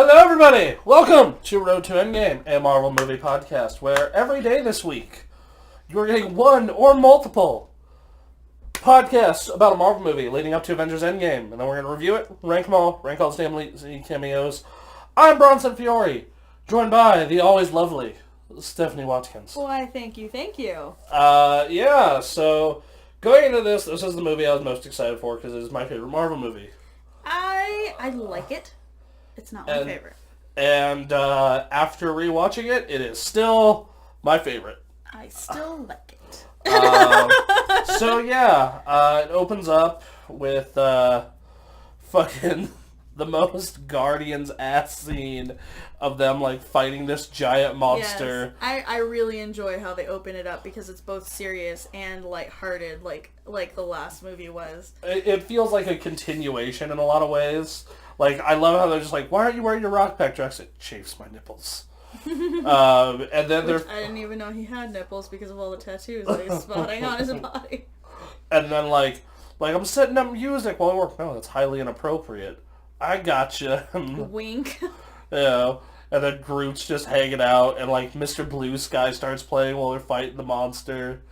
Hello everybody! Welcome to Road to End Game, a Marvel movie podcast, where every day this week you're getting one or multiple podcasts about a Marvel movie leading up to Avengers Endgame, and then we're going to review it, rank them all, rank all the Stan cameos. I'm Bronson Fiore, joined by the always lovely Stephanie Watkins. Why, thank you. So going into this is the movie I was most excited for because it is my favorite Marvel movie. I like it. It's not my favorite. And after rewatching it, it is still my favorite. I still like it. It opens up with fucking the most Guardians-ass scene of them like fighting this giant monster. Yes, I really enjoy how they open it up because it's both serious and lighthearted, like the last movie was. It feels like a continuation in a lot of ways. Like, I love how they're just like, why aren't you wearing your rock pack dress? It chafes my nipples. And then I didn't even know he had nipples because of all the tattoos that he's spotting on his body. And then, like I'm setting up music while I work. No, that's highly inappropriate. I gotcha. Wink. And then Groot's just hanging out, and, like, Mr. Blue Sky starts playing while they're fighting the monster.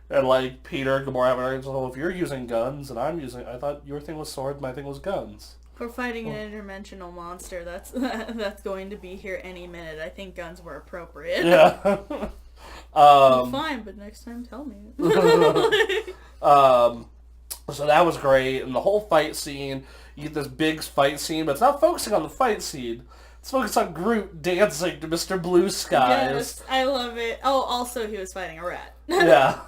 And, like, Peter and Gamora have an argument, well, if you're using guns, and I thought your thing was sword, my thing was guns. We're fighting an interdimensional monster that's going to be here any minute. I think guns were appropriate. Yeah. Fine, but next time tell me. So that was great, and the whole fight scene, you get this big fight scene, but it's not focusing on the fight scene. It's focused on Groot dancing to Mr. Blue Skies. Yes, I love it. Oh, also he was fighting a rat. Yeah.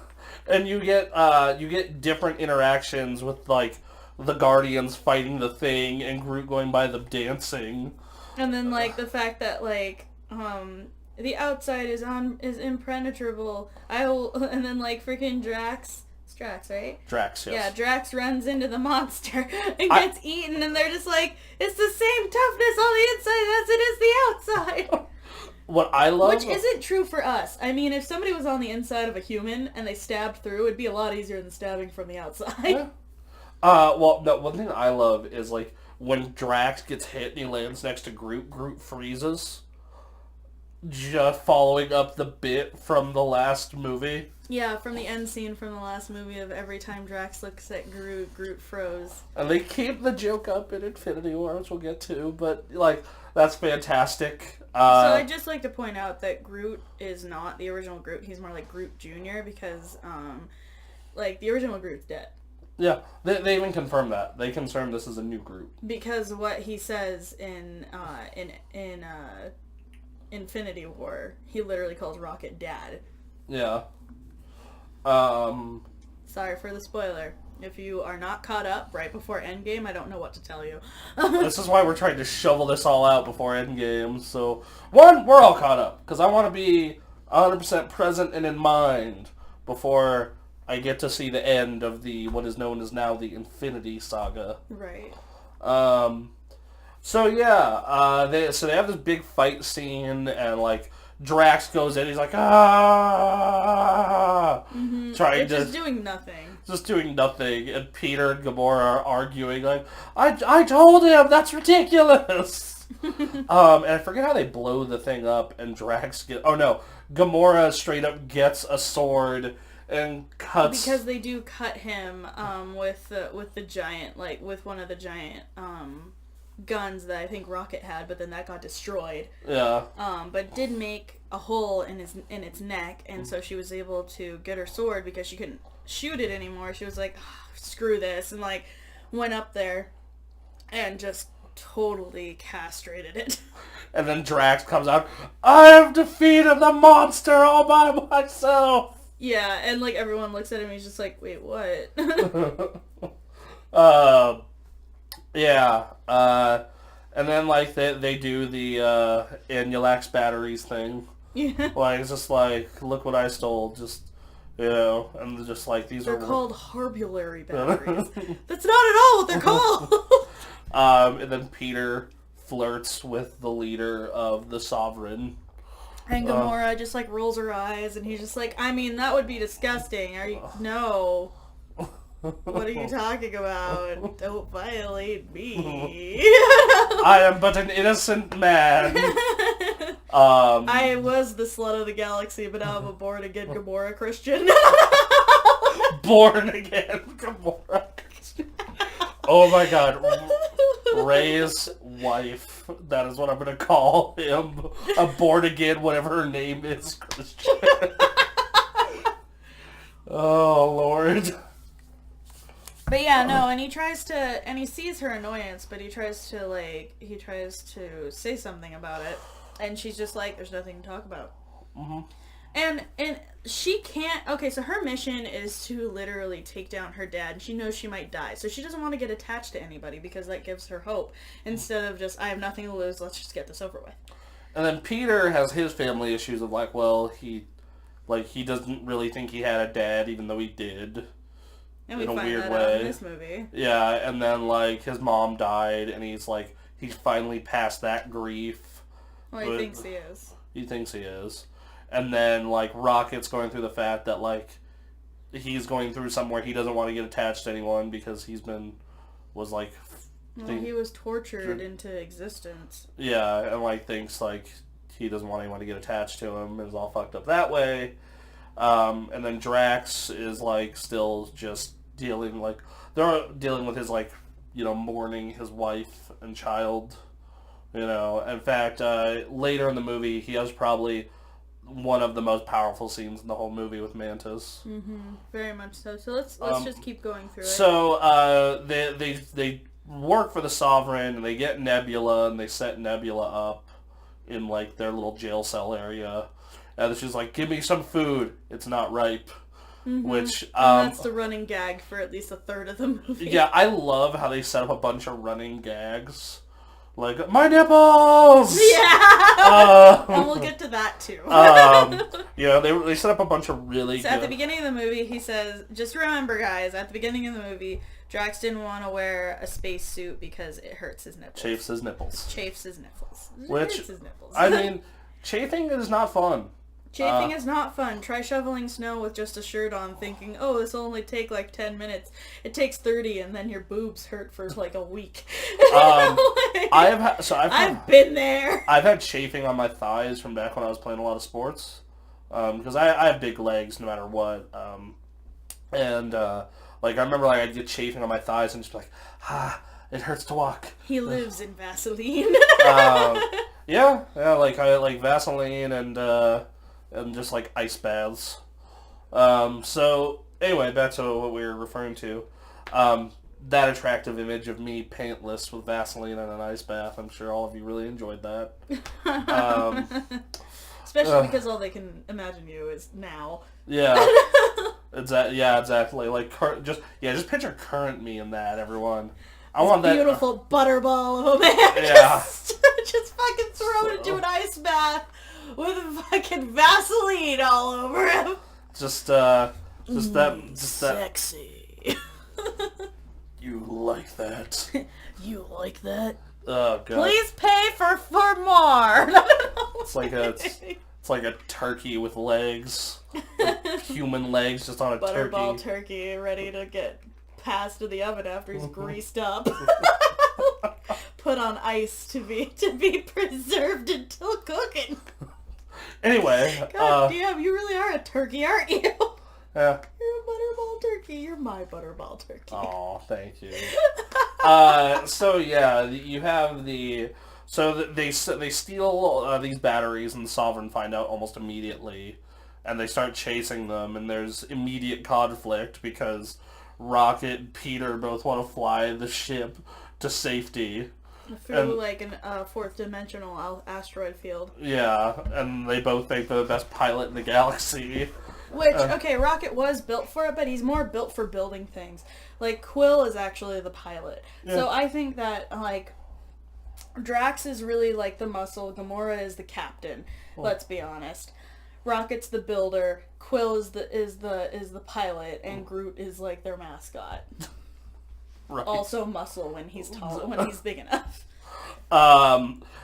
And you get different interactions with, like, the Guardians fighting the Thing and Groot going by them dancing. And then, like, the fact that, like, the outside is impenetrable. And then, like, freaking Drax. It's Drax, right? Drax, yes. Yeah, Drax runs into the monster and gets eaten, and they're just like, it's the same toughness on the inside as it is the outside. What I love... Which isn't true for us. I mean, if somebody was on the inside of a human and they stabbed through, it'd be a lot easier than stabbing from the outside. Yeah. One thing I love is, like, when Drax gets hit and he lands next to Groot, Groot freezes. Just following up the bit from the last movie. Yeah, from the end scene from the last movie of every time Drax looks at Groot, Groot froze. And they keep the joke up in Infinity War, which we'll get to, but, like, that's fantastic. So I'd just like to point out that Groot is not the original Groot. He's more like Groot Jr. because, like, the original Groot's dead. Yeah, they even confirmed that. They confirmed this is a new Groot. Because what he says in Infinity War, he literally calls Rocket Dad. Yeah. Sorry for the spoiler. If you are not caught up right before Endgame, I don't know what to tell you. This is why we're trying to shovel this all out before Endgame. So, one, we're all caught up. Because I want to be 100% present and in mind before I get to see the end of what is known as now the Infinity Saga. Right. They have this big fight scene, and, like, Drax goes in, he's like, ah! Mm-hmm. Just doing nothing. Just doing nothing, and Peter and Gamora are arguing, like, I told him, that's ridiculous! And I forget how they blow the thing up, and Gamora straight up gets a sword and cuts... Because they do cut him, with the giant, like, with one of the giant, guns that I think Rocket had, but then that got destroyed. Yeah. But did make a hole in its neck, and so she was able to get her sword because she couldn't shoot it anymore. She was like, screw this, and, like, went up there and just totally castrated it. And then Drax comes out, I have defeated the monster all by myself! Yeah, and, like, everyone looks at him and he's just like, wait, what? And then, like, they do the Annulax batteries thing. Yeah. Like, it's just like, look what I stole, just, and just like, they're called Harbulary batteries. That's not at all what they're called! And then Peter flirts with the leader of the Sovereign. And Gamora just, like, rolls her eyes, and he's just like, I mean, that would be disgusting. No. What are you talking about? Don't violate me. I am but an innocent man. I was the slut of the galaxy, but now I'm a born-again Gamora Christian. Born again Gamora Christian. Oh my god. Ray's wife. That is what I'm going to call him. A born again, whatever her name is, Christian. Oh, Lord. But yeah, no, and he sees her annoyance, but he tries to say something about it, and she's just like, there's nothing to talk about. Mm-hmm. And she can't, okay, so her mission is to literally take down her dad, and she knows she might die, so she doesn't want to get attached to anybody, because that gives her hope, instead of just, I have nothing to lose, let's just get this over with. And then Peter has his family issues of like, well, he doesn't really think he had a dad, even though he did. And we in a find weird that way. out in this movie. Yeah, and then like his mom died, and he's finally past that grief. Well, he thinks he is. He thinks he is. And then like Rocket's going through the fact that like he's going through somewhere he doesn't want to get attached to anyone because he was tortured into existence. Yeah, and like thinks like he doesn't want anyone to get attached to him and is all fucked up that way. And then Drax is like still just dealing with his like, you know, mourning his wife and child. You know, in fact, later in the movie, he has probably one of the most powerful scenes in the whole movie with Mantis. Mm-hmm. Very much so. So let's just keep going through it. So they work for the Sovereign, and they get Nebula, and they set Nebula up in like their little jail cell area. And she's like, "Give me some food. It's not ripe." Mm-hmm. Which and that's the running gag for at least a third of the movie. Yeah, I love how they set up a bunch of running gags. Like, my nipples! Yeah! And we'll get to that, too. Yeah, they set up a bunch of really So good... at the beginning of the movie, he says, just remember, guys, at the beginning of the movie, Drax didn't want to wear a space suit because it hurts his nipples. Chafes his nipples. Chafes his nipples. Which, hurts his nipples. I mean, chafing is not fun. Chafing is not fun. Try shoveling snow with just a shirt on thinking, oh, this will only take like 10 minutes. It takes 30 and then your boobs hurt for like a week. I've been there. I've had chafing on my thighs from back when I was playing a lot of sports. Because I have big legs no matter what. Like I remember like I'd get chafing on my thighs and just be like, it hurts to walk. He lives in Vaseline. Yeah, like I like Vaseline and just like ice baths. So anyway, back to what we were referring to. That attractive image of me pantless with Vaseline and an ice bath. I'm sure all of you really enjoyed that. Especially because all they can imagine you is now. Yeah. Exactly. Like just picture current me in that, everyone. I want that beautiful butterball of a man. Yeah. Just fucking thrown into an ice bath with fucking Vaseline all over him. Sexy. You like that? You like that? Oh god. Please pay for more. It's like a turkey with legs, like human legs, just on a butterball turkey ready to get passed to the oven after he's greased up. Put on ice to be preserved until cooking. Anyway, God damn, you really are a turkey, aren't you? Yeah. You're a butterball turkey. You're my butterball turkey. Oh, thank you. So yeah, you have they steal these batteries, and the Sovereign find out almost immediately, and they start chasing them, and there's immediate conflict because Rocket and Peter both want to fly the ship to safety. Through like a fourth dimensional asteroid field. Yeah, and they both think they're the best pilot in the galaxy. Which, okay, Rocket was built for it, but he's more built for building things. Like, Quill is actually the pilot. Yeah. So I think that, like, Drax is really, like, the muscle, Gamora is the captain, let's be honest. Rocket's the builder, Quill is the pilot, and Groot is, like, their mascot. Right. Also muscle when he's tall, when he's big enough.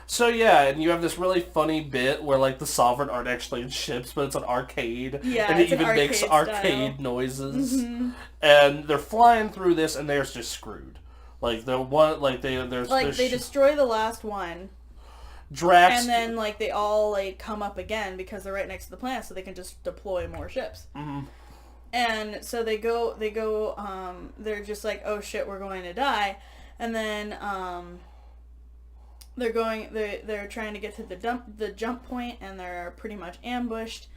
So yeah, and you have this really funny bit where like the Sovereign aren't actually in ships, but it's an arcade. Yeah, and it it's an even makes arcade style. noises. And they're flying through this, and they're just screwed. Like the one, like they destroy the last one. Drax, and then like they all like come up again because they're right next to the planet, so they can just deploy more ships. And so they go. They're just like, oh shit, we're going to die, and then they're trying to get to the jump point, and they're pretty much ambushed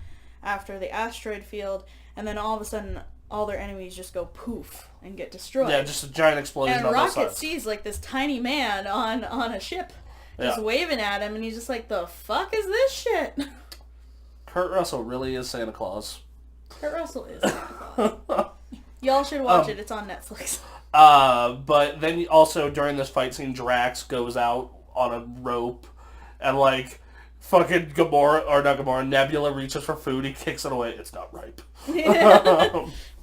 after the asteroid field, and then all of a sudden all their enemies just go poof and get destroyed. Yeah, just a giant explosion. And on both Rocket sides. sees like this tiny man on a ship just waving at him, and he's just like, the fuck is this shit? Kurt Russell really is Santa Claus. Kurt Russell is Santa Claus. Y'all should watch it. It's on Netflix. But then also during this fight scene, Drax goes out on a rope, and like fucking Nebula reaches for food. He kicks it away. It's not ripe.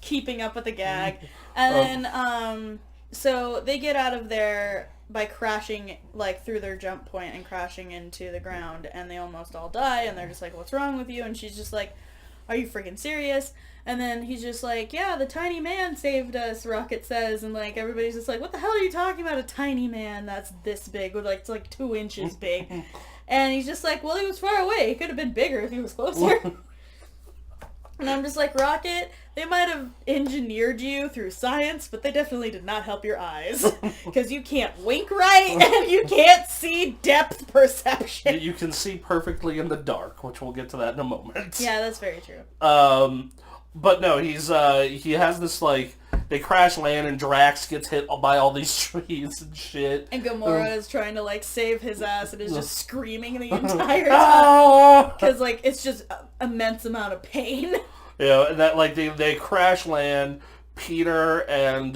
Keeping up with the gag, and then so they get out of there by crashing like through their jump point and crashing into the ground, and they almost all die. And they're just like, "What's wrong with you?" And she's just like, "Are you freaking serious?" And then he's just like, "Yeah, the tiny man saved us," Rocket says, and like everybody's just like, "What the hell are you talking about? A tiny man that's this big, or like it's like 2 inches big?" And he's just like, "Well, he was far away. He could have been bigger if he was closer." And I'm just like, Rocket, they might have engineered you through science, but they definitely did not help your eyes. Because you can't wink right, and you can't see depth perception. You can see perfectly in the dark, which we'll get to that in a moment. Yeah, that's very true. But no, he has this like, they crash land and Drax gets hit by all these trees and shit. And Gamora is trying to like save his ass and is just screaming the entire time. Because like, it's just immense amount of pain. Yeah, and that like they crash land. Peter and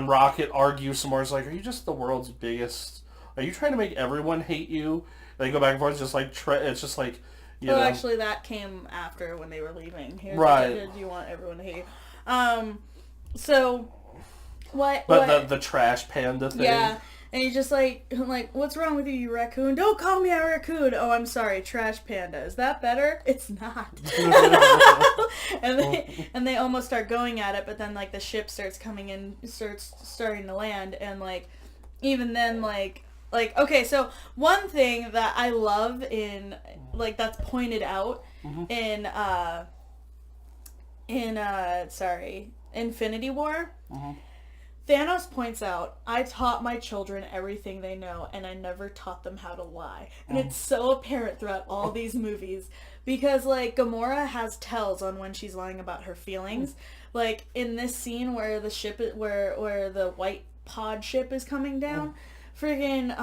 Rocket argue some more. It's like, are you just the world's biggest? Are you trying to make everyone hate you? And they go back and forth. It's just like it's just like. Actually, that came after when they were leaving. Right. Do you want everyone to hate you? So, what? But the trash panda thing. Yeah, and he's just like, what's wrong with you, you raccoon? Don't call me a raccoon. Oh, I'm sorry, trash panda. Is that better? It's not. and they almost start going at it, but then like the ship starts coming in, starting to land, and like even then like okay, so one thing that I love in like that's pointed out in Infinity War. Thanos points out, I taught my children everything they know, and I never taught them how to lie. And it's so apparent throughout all these movies, because like Gamora has tells on when she's lying about her feelings. Like in this scene where the ship where the white pod ship is coming down, friggin'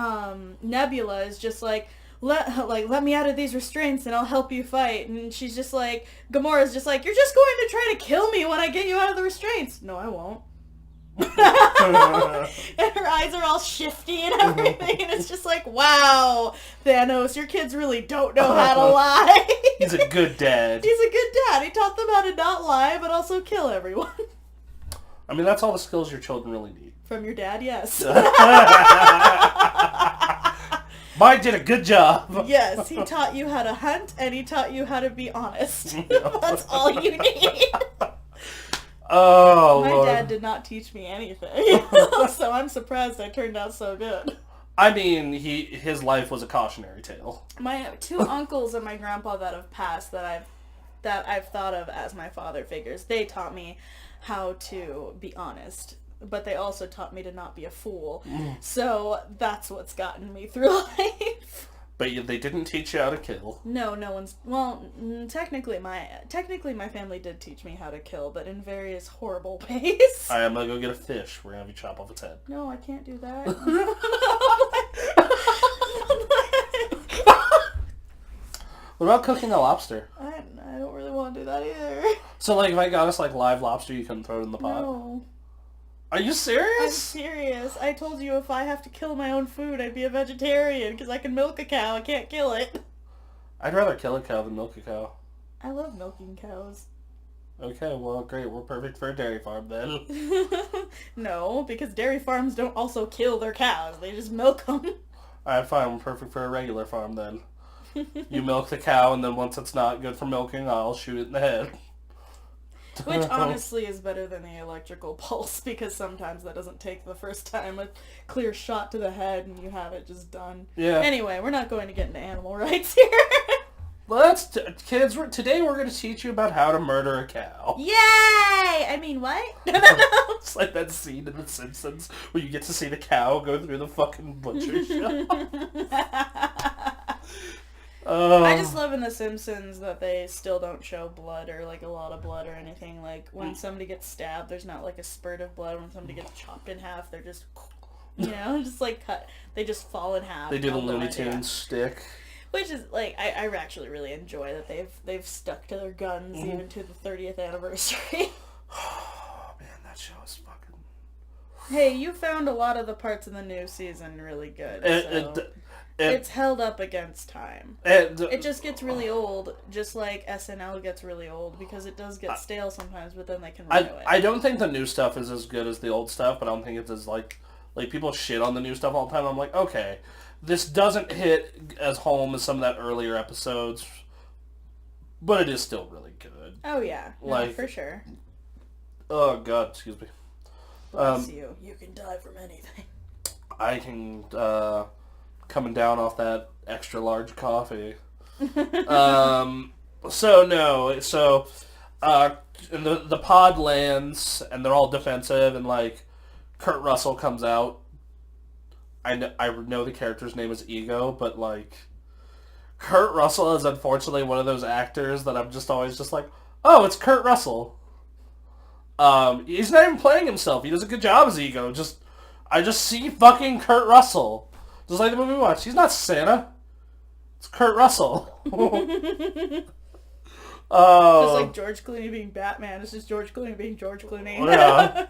Nebula is just like, let me out of these restraints and I'll help you fight. And she's just like, Gamora's just like, you're just going to try to kill me when I get you out of the restraints. No, I won't. And her eyes are all shifty and everything, and it's just like, wow, Thanos, your kids really don't know how to lie. He's a good dad. He's a good dad. He taught them how to not lie, but also kill everyone. I mean, that's all the skills your children really need. From your dad, yes. Mine did a good job. Yes, he taught you how to hunt, and he taught you how to be honest. That's all you need. Oh, My Lord. dad did not teach me anything, so I'm surprised I turned out so good. I mean, his life was a cautionary tale. My 2 uncles and my grandpa that have passed that I've thought of as my father figures, they taught me how to be honest, but they also taught me to not be a fool. So that's what's gotten me through life. But they didn't teach you how to kill. No one's. Well, technically my family did teach me how to kill, but in various horrible ways. I'm gonna go get a fish. We're gonna have you chop off its head. No, I can't do that. What about cooking a lobster? I don't really want to do that either. So, like, if I got us, like, live lobster, you couldn't throw it in the pot? No. Are you I'm serious? serious. I told you if I have to kill my own food, I'd be a vegetarian, because I can milk a cow. I can't kill it. I'd rather kill a cow than milk a cow. I love milking cows. Okay, well, great. We're perfect for a dairy farm, then. No, because dairy farms don't also kill their cows. They just milk them. Alright, fine. Perfect for a regular farm then. You milk the cow, and then once it's not good for milking, I'll shoot it in the head. Which honestly is better than the electrical pulse, because sometimes that doesn't take the first time. A clear shot to the head and you have it just done. Yeah. Anyway, we're not going to get into animal rights here. Well, kids, today we're going to teach you about how to murder a cow. Yay! I mean, what? It's like that scene in The Simpsons where you get to see the cow go through the fucking butcher shop. I just love in The Simpsons that they still don't show blood or like a lot of blood or anything. Like when somebody gets stabbed, there's not like a spurt of blood. When somebody gets chopped in half, they're just, just like cut. They just fall in half. They do the Looney Tunes stick. Which is like I actually really enjoy that they've stuck to their guns even to the 30th anniversary. Oh man, that show is fucking. Hey, you found a lot of the parts in the new season really good. It's held up against time. It just gets really old, just like SNL gets really old, because it does get stale sometimes, but then they can renew it. I don't think the new stuff is as good as the old stuff, but I don't think it's as like people shit on the new stuff all the time. I'm like, okay, this doesn't hit as home as some of that earlier episodes, but it is still really good. Oh yeah, no, for sure. Oh god, excuse me. Bless you. You can die from anything. I can, coming down off that extra large coffee. And the pod lands, and they're all defensive, and like, Kurt Russell comes out. I know the character's name is Ego, but like, Kurt Russell is unfortunately one of those actors that I'm just always just like, oh, it's Kurt Russell. He's not even playing himself. He does a good job as Ego. I just see fucking Kurt Russell. Just like the movie we watched. He's not Santa. It's Kurt Russell. Just like George Clooney being Batman. It's just George Clooney being George Clooney. Yeah.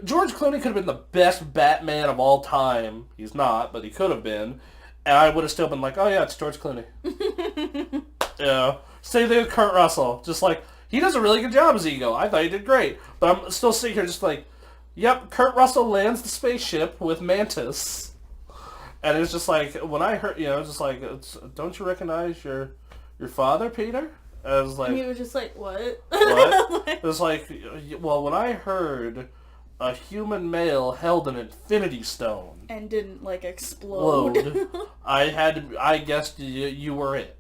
George Clooney could have been the best Batman of all time. He's not, but he could have been. And I would have still been like, oh yeah, it's George Clooney. Yeah. Same thing with Kurt Russell. Just like, he does a really good job as Ego. I thought he did great. But I'm still sitting here just like, yep, Kurt Russell lands the spaceship with Mantis. And it's just like, when I heard, just like, don't you recognize your father, Peter? I was like... And he was just like, what? What? It was like, well, when I heard a human male held an infinity stone... And didn't, like, explode. I guessed you were it.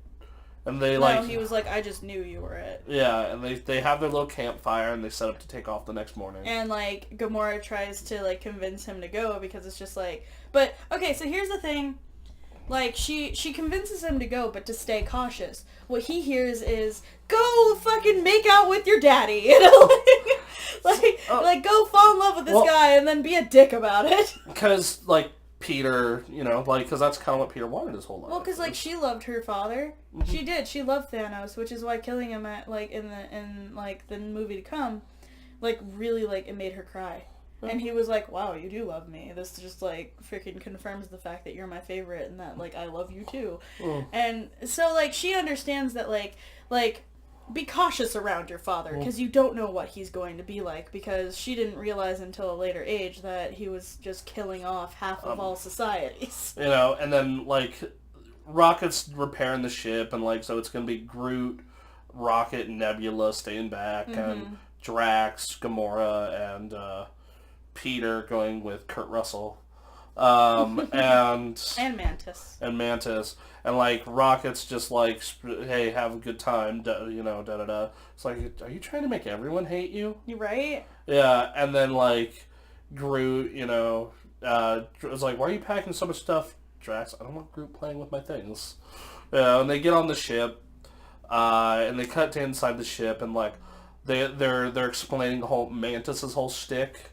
And they he was like, I just knew you were it. Yeah, and they have their little campfire, and they set up to take off the next morning. And, like, Gamora tries to, like, convince him to go, because it's just like... But, okay, so here's the thing. Like, she convinces him to go, but to stay cautious. What he hears is, go fucking make out with your daddy, Like, go fall in love with this guy, and then be a dick about it. Because, like, Peter, because that's kind of what Peter wanted his whole life. Well, because, like, she loved her father. Mm-hmm. She did. She loved Thanos, which is why killing him in the movie to come, like, really, like, it made her cry. Mm-hmm. And he was like, wow, you do love me. This just, like, freaking confirms the fact that you're my favorite and that, like, I love you, too. Mm. And so, like, she understands that, like, be cautious around your father, because you don't know what he's going to be like, because she didn't realize until a later age that he was just killing off half of all societies. And then, like, Rocket's repairing the ship, and, like, so it's going to be Groot, Rocket, and Nebula staying back, and Drax, Gamora, and Peter going with Kurt Russell. And Mantis. And, like, Rocket's just like, hey, have a good time, da-da-da. It's like, are you trying to make everyone hate you? You right? Yeah, and then, like, Groot, was like, why are you packing so much stuff, Drax? I don't want Groot playing with my things. Yeah, and they get on the ship, and they cut to inside the ship, and, like, they're explaining the whole Mantis's whole shtick.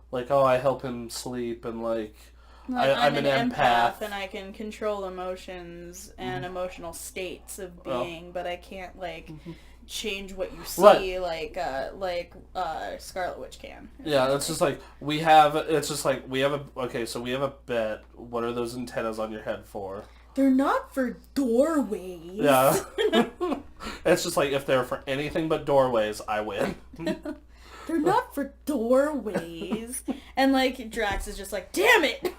Like, oh, I help him sleep, and, like I'm an empath, and I can control emotions and emotional states of being, but I can't, like, change what you see, like Scarlet Witch can. Yeah, that's just like, we have a bet. What are those antennas on your head for? They're not for doorways. Yeah. It's just like, if they're for anything but doorways, I win. They're not for doorways. And, like, Drax is just like, damn it!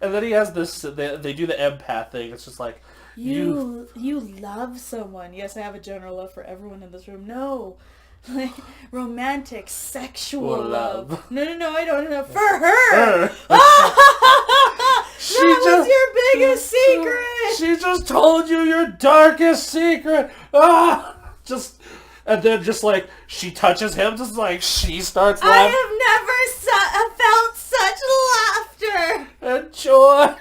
And then he has this, they do the empath thing. It's just like, You love someone. Yes, I have a general love for everyone in this room. No. Like, romantic, sexual love. No, I don't know. For her! That was your biggest secret! She just told you your darkest secret! Ah! And then just like, she touches him, just like, she starts laughing. I have never felt such laughter! And joy.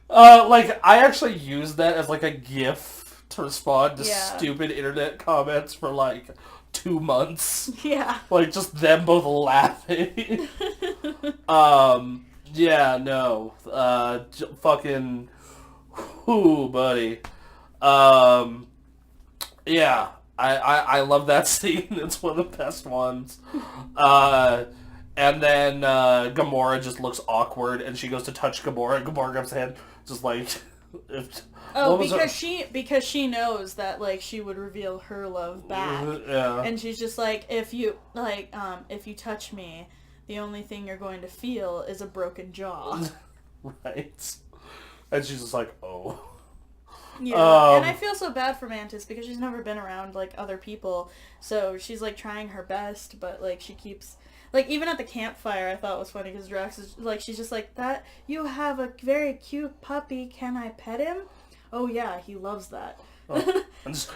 Like, I actually use that as like a GIF to respond to stupid internet comments for like 2 months. Yeah. Like, just them both laughing. Yeah, no. Fucking, whoo, buddy. Yeah, I love that scene. It's one of the best ones. And then Gamora just looks awkward, and she goes to touch Gamora, and Gamora grabs the hand, just like... because she knows that, like, she would reveal her love back. Yeah. And she's just like, if you touch me, the only thing you're going to feel is a broken jaw. Right. And she's just like, oh. Yeah, and I feel so bad for Mantis because she's never been around, like, other people, so she's, like, trying her best, but, like, she keeps... Like, even at the campfire, I thought it was funny because Drax is, like, she's just like, that, you have a very cute puppy, can I pet him? Oh, yeah, he loves that. And just,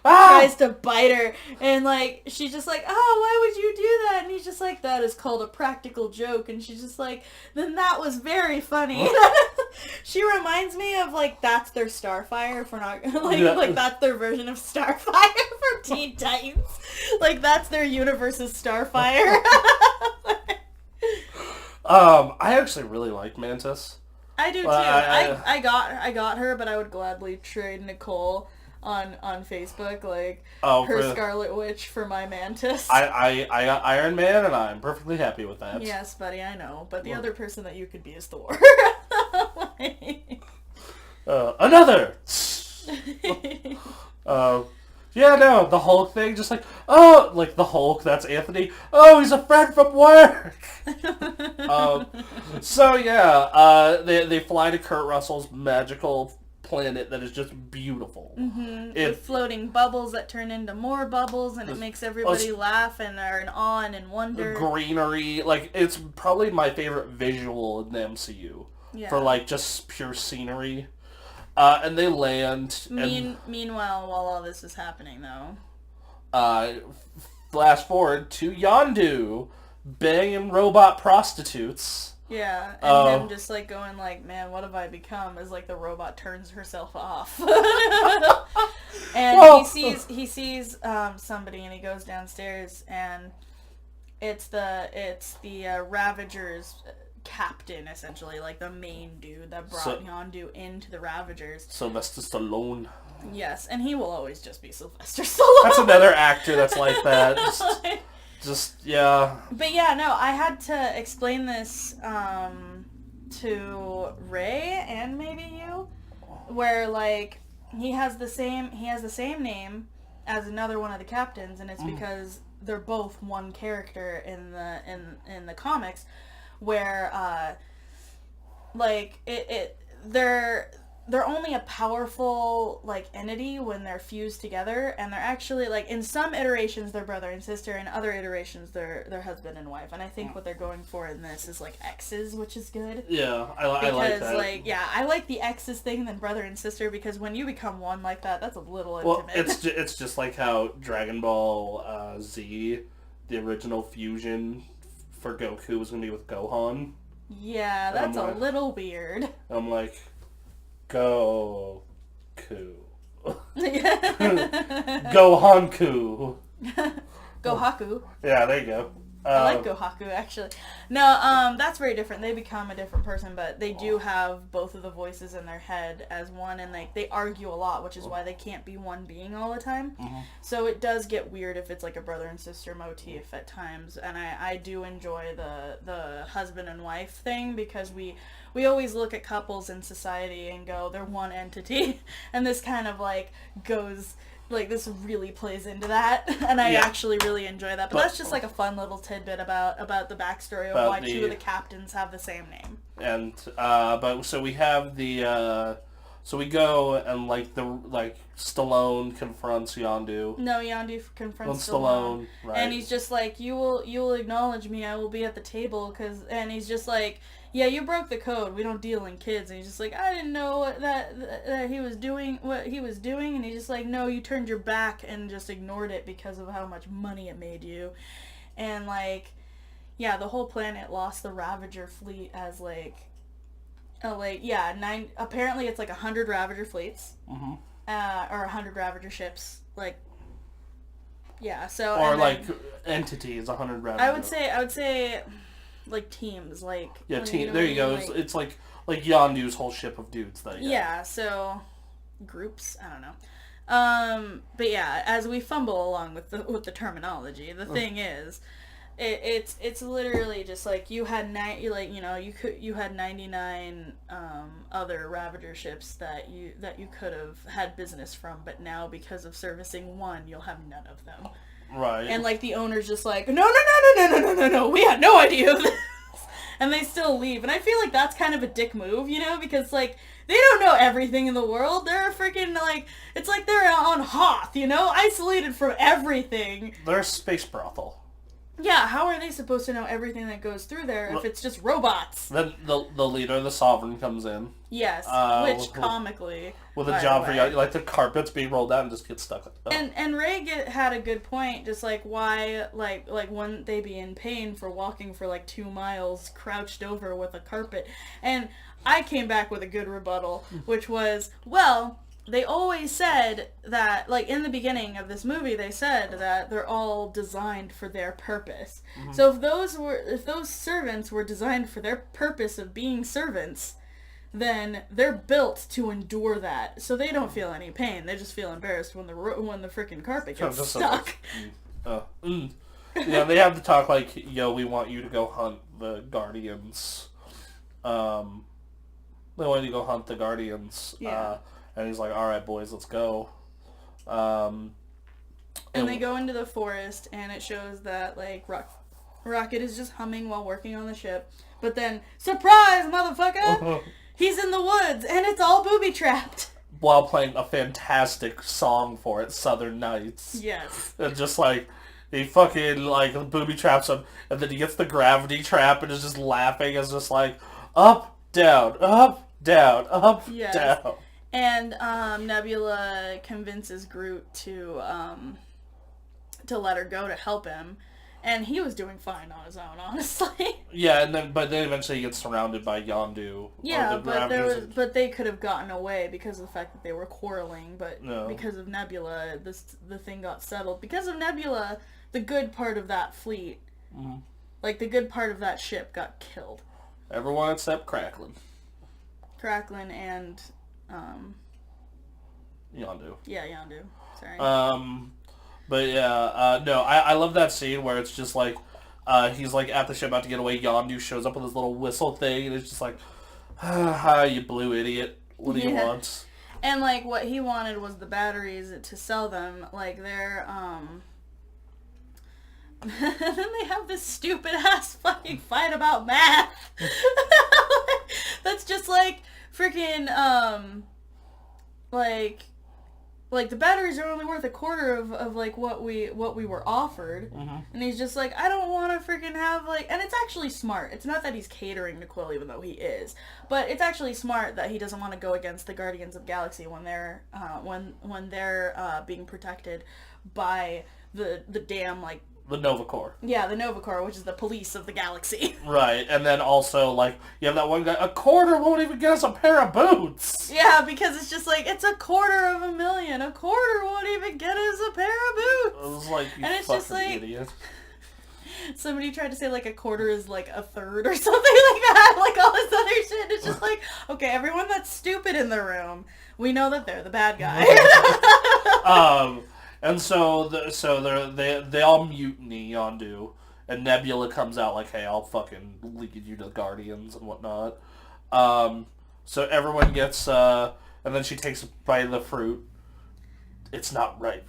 tries to bite her, and like she's just like, oh, why would you do that? And he's just like, that is called a practical joke. And she's just like, then that was very funny. She reminds me of, like, that's their Starfire, if we're not like that's their version of Starfire from Teen Titans. Like, that's their universe's Starfire. I actually really like Mantis. I do too. I got her, but I would gladly trade Nicole on Facebook, like, her Scarlet Witch for my Mantis. I got Iron Man, and I'm perfectly happy with that. Yes, buddy, I know. But the other person that you could be is Thor. Another! Yeah, no, the Hulk thing, just like, oh, like, the Hulk, that's Anthony. Oh, he's a friend from work! So, yeah, they fly to Kurt Russell's magical planet that is just beautiful. Mm-hmm. With floating bubbles that turn into more bubbles, and it makes everybody laugh and are in awe and in wonder. Greenery, like, it's probably my favorite visual in the MCU. Yeah. For, like, just pure scenery. And they land. Meanwhile, while all this is happening, though, flash forward to Yondu banging robot prostitutes. Yeah, and him just like going like, "Man, what have I become?" As like the robot turns herself off, and he sees somebody, and he goes downstairs, and it's the Ravagers. Captain, essentially, like the main dude that brought Yondu into the Ravagers. Sylvester Stallone. Yes, and he will always just be Sylvester Stallone. That's another actor that's like that. Just yeah. But yeah, no, I had to explain this to Ray and maybe you, where like he has the same name as another one of the captains, and it's because they're both one character in the comics. Where, like, they're only a powerful, like, entity when they're fused together, and they're actually, like, in some iterations they're brother and sister, in other iterations they're husband and wife, and I think what they're going for in this is, like, exes, which is good. Yeah, I like that. Because, like, yeah, I like the exes thing than brother and sister, because when you become one like that, that's a little intimate. Well, it's just like how Dragon Ball Z, the original fusion for Goku was going to be with Gohan. Yeah, that's a little weird. I'm like, Goku. Gohanku. Gohaku. Yeah, there you go. I like Gohaku, actually. No, that's very different. They become a different person, but they do have both of the voices in their head as one, and like they argue a lot, which is why they can't be one being all the time. Mm-hmm. So it does get weird if it's like a brother and sister motif at times, and I do enjoy the husband and wife thing, because we always look at couples in society and go, they're one entity, and this kind of like goes like, this really plays into that, and I actually really enjoy that. But that's just, like, a fun little tidbit about the backstory of why two of the captains have the same name. And, but, so we have the, so we go and, like, Stallone confronts Yondu. No, Yondu confronts Stallone, right. And he's just like, you will acknowledge me, I will be at the table, and he's just like, yeah, you broke the code, we don't deal in kids. And he's just like, I didn't know that he was doing what he was doing. And he's just like, no, you turned your back and just ignored it because of how much money it made you. And, like, yeah, the whole planet lost the Ravager fleet as, apparently it's like 100 Ravager fleets. Mm-hmm. Or 100 Ravager ships. Like, yeah, so... Or, like, entities, 100 Ravager. I would say... like teams, like there you go. Like, it's like Yondu's whole ship of dudes that. Yeah, so groups. I don't know. But yeah, as we fumble along with the terminology, the thing is, it's literally just like you had you had 99 other Ravager ships that you could have had business from, but now because of servicing one, you'll have none of them. Right. And, like, the owner's just like, no, we had no idea of this. And they still leave. And I feel like that's kind of a dick move, you know? Because, like, they don't know everything in the world. They're freaking, like, it's like they're on Hoth, you know? Isolated from everything. They're a space brothel. Yeah, how are they supposed to know everything that goes through there if it's just robots? Then the leader, the Sovereign, comes in. Yes, which comically... With a job for like the carpets being rolled out and just get stuck. And Ray had a good point, just like why, like wouldn't they be in pain for walking for like 2 miles crouched over with a carpet? And I came back with a good rebuttal, which was, well... They always said that, like, in the beginning of this movie, they said that they're all designed for their purpose. Mm-hmm. So if those servants were designed for their purpose of being servants, then they're built to endure that. So they don't feel any pain. They just feel embarrassed when the freaking carpet gets stuck. Yeah, they have to talk like, yo, we want you to go hunt the Guardians. They want you to go hunt the Guardians. Yeah. And he's like, all right, boys, let's go. And they go into the forest, and it shows that, like, Rocket is just humming while working on the ship. But then, surprise, motherfucker! He's in the woods, and it's all booby-trapped. While playing a fantastic song for it, Southern Nights. Yes. And just, like, he fucking, like, booby-traps him, and then he gets the gravity trap and is just laughing. It's just like, up, down, up, down, up, down. And Nebula convinces Groot to let her go to help him, and he was doing fine on his own, honestly. Yeah, but then eventually he gets surrounded by Yondu. Yeah, but they could have gotten away because of the fact that they were quarreling. But because of Nebula, the thing got settled. Because of Nebula, the good part of that fleet, like the good part of that ship, got killed. Everyone except Cracklin. Cracklin and. Yondu. Yeah, Yondu. Sorry. But yeah, no, I love that scene where it's just like, he's like at the ship about to get away. Yondu shows up with his little whistle thing, and it's just like, ah, you blue idiot. What do you want? And like what he wanted was the batteries to sell them. Like they're and then they have this stupid ass fucking fight about math. That's just like freaking like the batteries are only worth a quarter of like what we were offered. And he's just like, I don't want to freaking have like, and it's actually smart. It's not that he's catering to Quill, even though he is, but it's actually smart that he doesn't want to go against the Guardians of Galaxy when they're being protected by the damn like the Nova Corps. Yeah, the Nova Corps, which is the police of the galaxy. Right, and then also, like, you have that one guy, a quarter won't even get us a pair of boots! Yeah, because it's just like, it's $250,000. A quarter won't even get us a pair of boots! I was like, you and it's fucking just like, idiot. Somebody tried to say, like, a quarter is, like, a third or something like that. Like, all this other shit. It's just like, okay, everyone that's stupid in the room, we know that they're the bad guy. And so they all mutiny Yondu, and Nebula comes out like, hey, I'll fucking lead you to the Guardians and whatnot. So everyone gets, and then she takes a bite of the fruit, it's not right.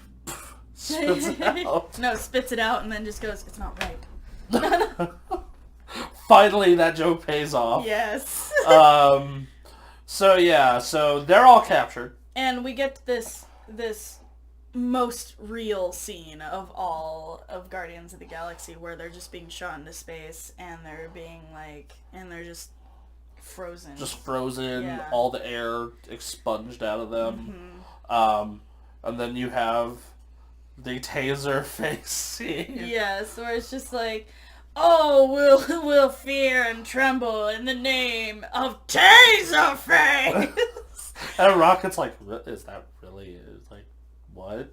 Spits it out. No, spits it out and then just goes, it's not right. Finally, that joke pays off. Yes. So they're all captured. And we get this most real scene of all of Guardians of the Galaxy where they're just being shot into space and they're being they're just frozen. Just frozen, Yeah. all the air expunged out of them. And then you have the taser face scene. Yes, where it's just like, oh, we'll fear and tremble in the name of Taserface. And Rocket's like, is that really? It's like, what?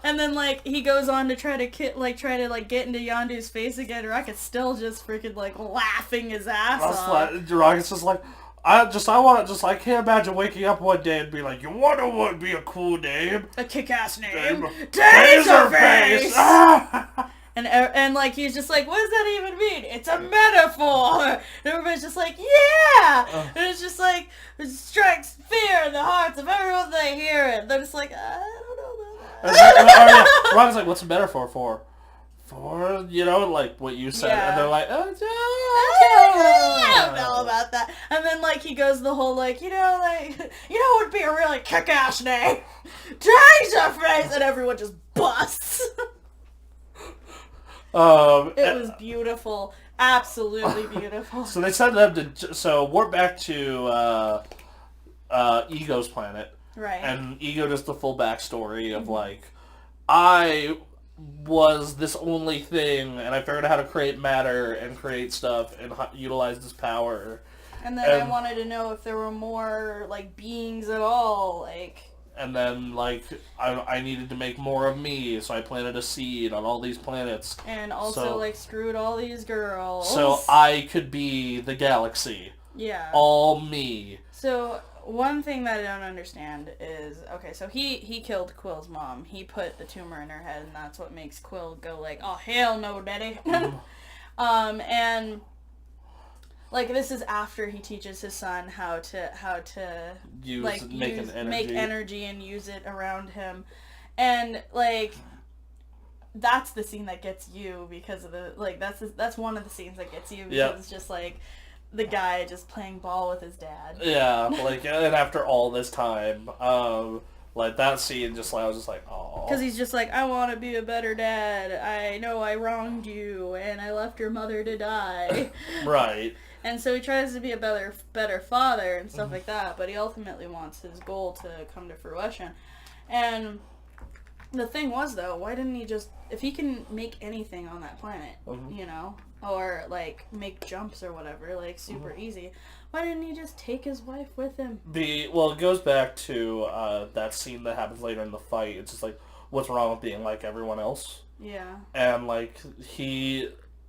And then he goes on to try to get into Yondu's face again. Rocket's still just freaking laughing his ass off. Rocket's just like, I can't imagine waking up one day and be like, you want to what be a cool name? A kick-ass name, Taserface. And he's just like, what does that even mean? It's a metaphor. And everybody's just like, yeah. And it's just like, it strikes fear in the hearts of everyone they hear it. They're just like, I don't know about that. Rocket's like, what's a metaphor for? For, what you said. Yeah. And they're like, I don't know about that. And then he goes the whole what would be a really kick-ass name? Taserface. And everyone just busts. It was beautiful. Absolutely beautiful. So they send them to... So we're back to Ego's planet. Right. And Ego does the full backstory of, I was this only thing, and I figured out how to create matter and create stuff and utilize this power. And then I wanted to know if there were more, beings at all, And then, I needed to make more of me, so I planted a seed on all these planets. And also, screwed all these girls. So I could be the galaxy. Yeah. All me. So, one thing that I don't understand is, okay, so he killed Quill's mom. He put the tumor in her head, and that's what makes Quill go oh, hell no, daddy. And... this is after he teaches his son how to make energy and use it around him, and that's the scene that gets you because of the that's one of the scenes that gets you because it's just the guy just playing ball with his dad. Yeah, and after all this time, that scene just I was just like, oh. Because he's just I want to be a better dad. I know I wronged you and I left your mother to die. Right. And so he tries to be a better father and stuff like that, but he ultimately wants his goal to come to fruition. And the thing was, though, why didn't he just, if he can make anything on that planet, or make jumps or whatever, super easy, why didn't he just take his wife with him? It goes back to that scene that happens later in the fight. It's just what's wrong with being like everyone else? Yeah. And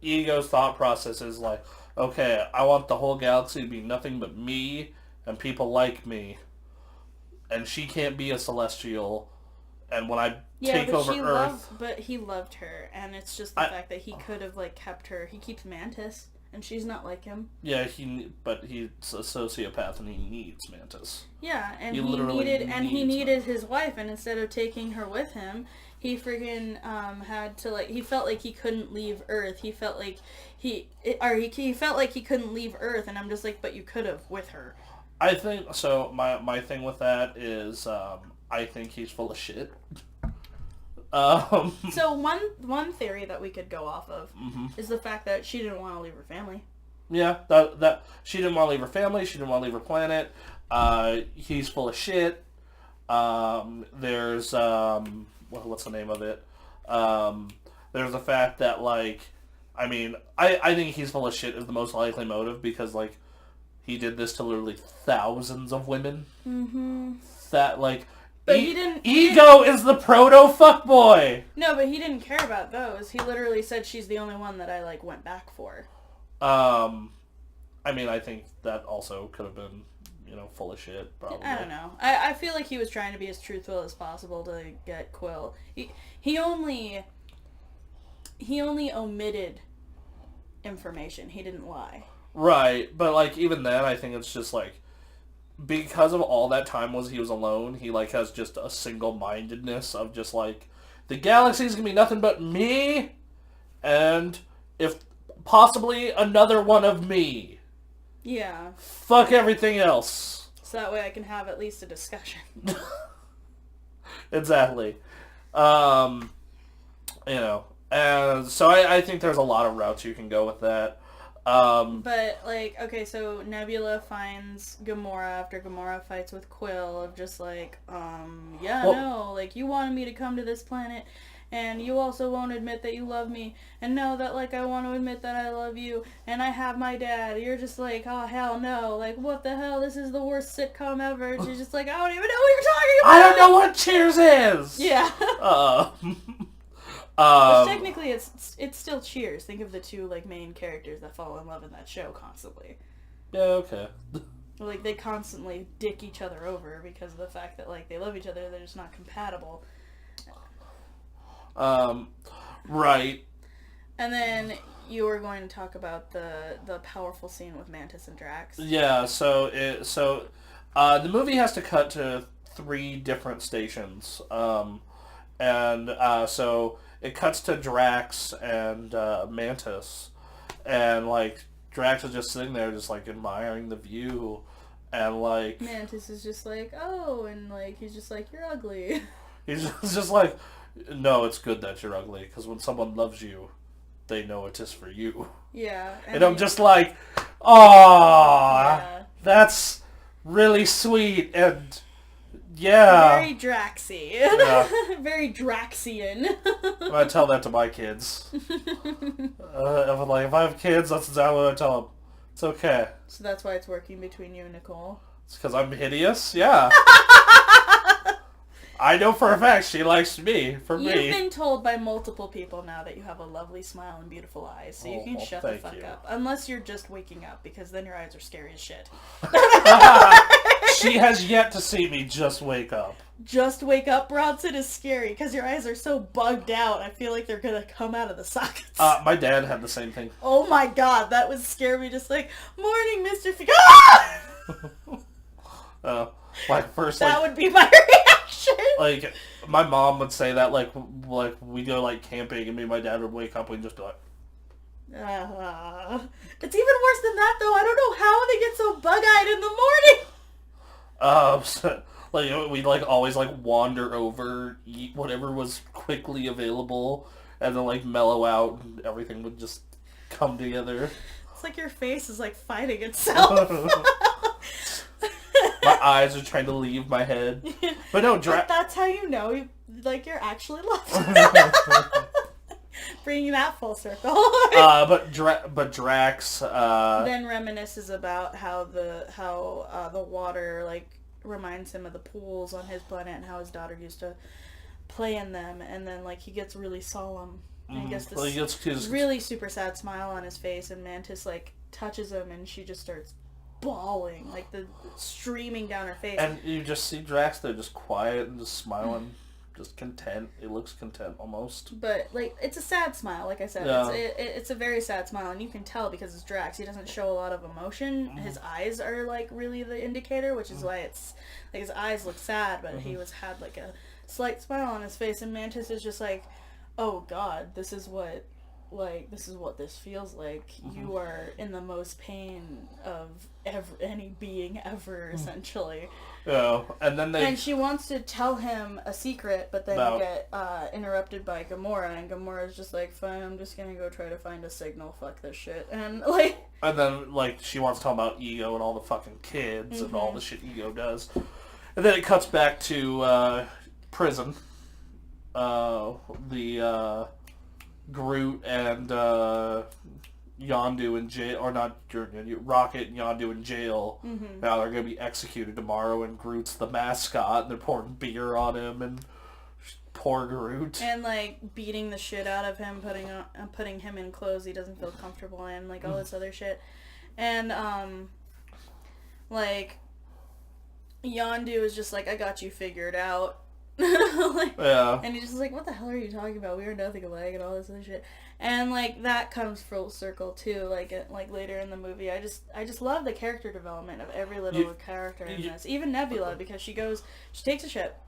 Ego's thought process is okay, I want the whole galaxy to be nothing but me and people like me. And she can't be a celestial. And when I take over Earth... But he loved her. And it's just the fact that he could have, kept her... He keeps Mantis. And she's not like him. Yeah, but he's a sociopath and he needs Mantis. Yeah, and he needed his wife. And instead of taking her with him... He freaking had to he felt like he couldn't leave Earth. He felt like he felt like he couldn't leave Earth, and I'm just but you could have with her. I think so. My thing with that is I think he's full of shit. So one theory that we could go off of is the fact that she didn't want to leave her family. Yeah, that she didn't want to leave her family. She didn't want to leave her planet. He's full of shit. There's what's the name of it? There's the fact that I think he's full of shit is the most likely motive because he did this to literally thousands of women. Mm-hmm. That But he didn't. Ego is the proto fuckboy. No, but he didn't care about those. He literally said she's the only one that I went back for. I think that also could have been full of shit, probably. I don't know. I feel like he was trying to be as truthful as possible to get Quill. He only omitted information. He didn't lie. Right, but even then, I think it's just because of all that time he was alone, he, like, has just a single-mindedness of just, like, the galaxy's gonna be nothing but me, and if possibly another one of me. Yeah. Fuck everything else. So that way I can have at least a discussion. Exactly. You know, and so I think there's a lot of routes you can go with that. But, like, okay, so Nebula finds Gamora after Gamora fights with Quill of just like, like, you wanted me to come to this planet, and you also won't admit that you love me, and no, that, like, I want to admit that I love you, and I have my dad. You're just like, oh, hell no, like, what the hell, this is the worst sitcom ever. She's just like, I don't even know what you're talking about! I don't know what Cheers is! Yeah. Which technically it's still Cheers. Think of the two, like, main characters that fall in love in that show constantly. Yeah, okay. Like, they constantly dick each other over because of the fact that, like, they love each other, they're just not compatible. Right. And then you were going to talk about the powerful scene with Mantis and Drax. Yeah, so the movie has to cut to 3 different stations. So it cuts to Drax and Mantis, and, like, Drax is just sitting there just, like, admiring the view, and, like... Mantis is just like, oh, and, like, he's just like, you're ugly. He's just like, no, it's good that you're ugly, because when someone loves you, they know it is for you. Yeah. And I'm just like, aww, yeah. That's really sweet, and... Yeah. Very Draxy. Yeah. Very Draxian. I tell that to my kids. If I have kids, that's exactly what I tell them. It's okay. So that's why it's working between you and Nicole. It's because I'm hideous? Yeah. I know for a fact she likes me, You've been told by multiple people now that you have a lovely smile and beautiful eyes, so you can shut the fuck up. Unless you're just waking up, because then your eyes are scary as shit. She has yet to see me just wake up. Just wake up, Bronson, is scary, because your eyes are so bugged out, I feel like they're gonna come out of the sockets. My dad had the same thing. Oh my god, that would scare me, just like, morning, Mr. Like, first, that would be my reaction. Like, my mom would say that, like we go, like, camping, and me and my dad would wake up, and we'd just be like... It's even worse than that, though. I don't know how they get so bug-eyed in the morning. Like, we'd, like, always, like, wander over, eat whatever was quickly available, and then, like, mellow out, and everything would just come together. It's like your face is, like, fighting itself. My eyes are trying to leave my head. But no, But that's how you know, you're actually loved. Bringing that full circle. But Drax... then reminisces about how the water, like, reminds him of the pools on his planet and how his daughter used to play in them. And then, like, he gets really solemn. And he gets this really super sad smile on his face. And Mantis, like, touches him and she just starts bawling, like, the streaming down her face. And you just see Drax there just quiet and just smiling. Just content. It looks content almost. But, like, it's a sad smile, like I said. Yeah. It's a very sad smile, and you can tell because it's Drax. He doesn't show a lot of emotion. Mm-hmm. His eyes are, like, really the indicator, which is why it's, like, his eyes look sad, but he had, like, a slight smile on his face, and Mantis is just like, oh, God, this is what this feels like. You are in the most pain of any being ever, essentially. Yeah, and she wants to tell him a secret, but then you get interrupted by Gamora, and Gamora's just like, fine, I'm just gonna go try to find a signal, fuck this shit. And, like... And then, like, she wants to talk about Ego and all the fucking kids and all the shit Ego does. And then it cuts back to prison. Groot and Yondu in jail, or not Rocket and Yondu in jail. Now they're going to be executed tomorrow, and Groot's the mascot, and they're pouring beer on him, and poor Groot. And, like, beating the shit out of him, putting him in clothes he doesn't feel comfortable in, like, all this other shit. And, like, Yondu is just like, I got you figured out. Like, yeah. And he's just like, what the hell are you talking about? We are nothing alike and all this other shit. And, like, that comes full circle, too, like later in the movie. I just love the character development of every little character in this. Even Nebula, because she takes a ship,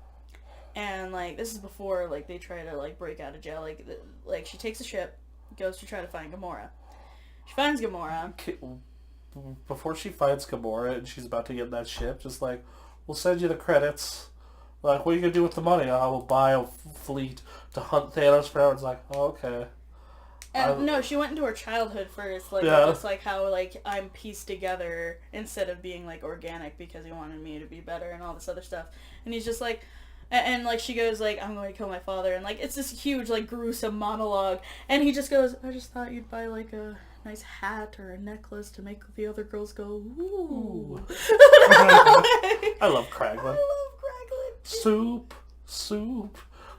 and, like, this is before, like, they try to, like, break out of jail. Like she takes a ship, goes to try to find Gamora. She finds Gamora. Before she finds Gamora and she's about to get in that ship, just like, we'll send you the credits. Like, what are you going to do with the money? I will buy a fleet to hunt Thanos forever. It's like, oh, okay. No, she went into her childhood first, like, yeah. just like how, like, I'm pieced together instead of being, like, organic because he wanted me to be better and all this other stuff. And he's just like, and like, she goes, like, I'm going to kill my father, and, like, it's this huge, like, gruesome monologue, and he just goes, I just thought you'd buy, like, a nice hat or a necklace to make the other girls go, ooh. I love Kraglin. Soup.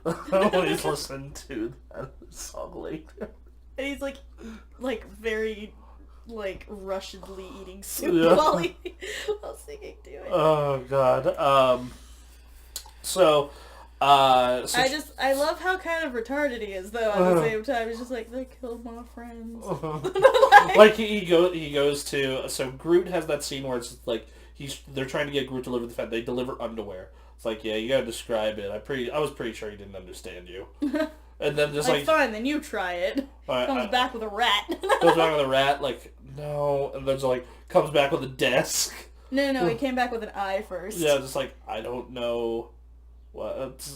I always listen to that song later. And he's like very, like, rushedly eating soup while singing to it. Oh God. So, I love how kind of retarded he is, though. At the same time, he's just like, they killed my friends. Like he goes to, so Groot has that scene where it's like they're trying to get Groot to deliver the Fed. They deliver underwear. It's like, yeah, you gotta describe it. I was pretty sure he didn't understand you. And then just like fine, then you try it. Comes back with a rat. Goes back with a rat, like, no, and then just like comes back with a desk. No, he came back with an eye first. Yeah, just like, I don't know what.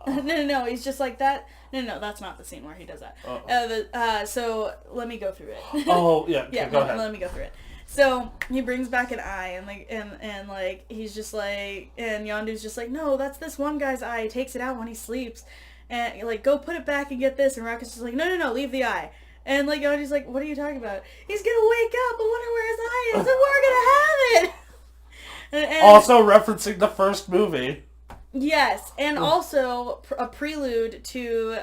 No, he's just like that. No, that's not the scene where he does that. So let me go through it. Oh yeah, okay, go ahead. Let me go through it. So he brings back an eye, and like, and like, he's just like, and Yondu's just like, no, that's this one guy's eye. He takes it out when he sleeps, and like, go put it back and get this. And Rocket's just like, no, leave the eye. And like, Yondu's like, what are you talking about? He's gonna wake up and wonder where his eye is, and we're gonna have it. And also referencing the first movie. Yes, and also a prelude to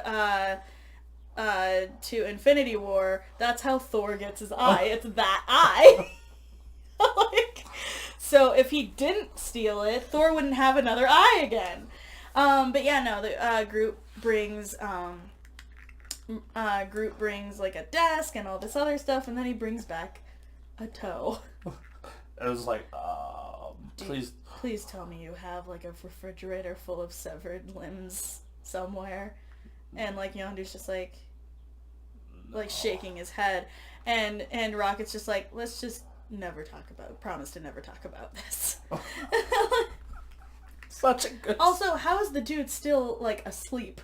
Infinity War. That's how Thor gets his eye. It's that eye. Like, so if he didn't steal it, Thor wouldn't have another eye again. But yeah, no. The Groot brings like a desk and all this other stuff, and then he brings back a toe. It was like, please tell me you have like a refrigerator full of severed limbs somewhere. And like, Yondu's just like shaking his head, and Rocket's just like, let's just promise to never talk about this. Such a good. Also, how is the dude still like asleep?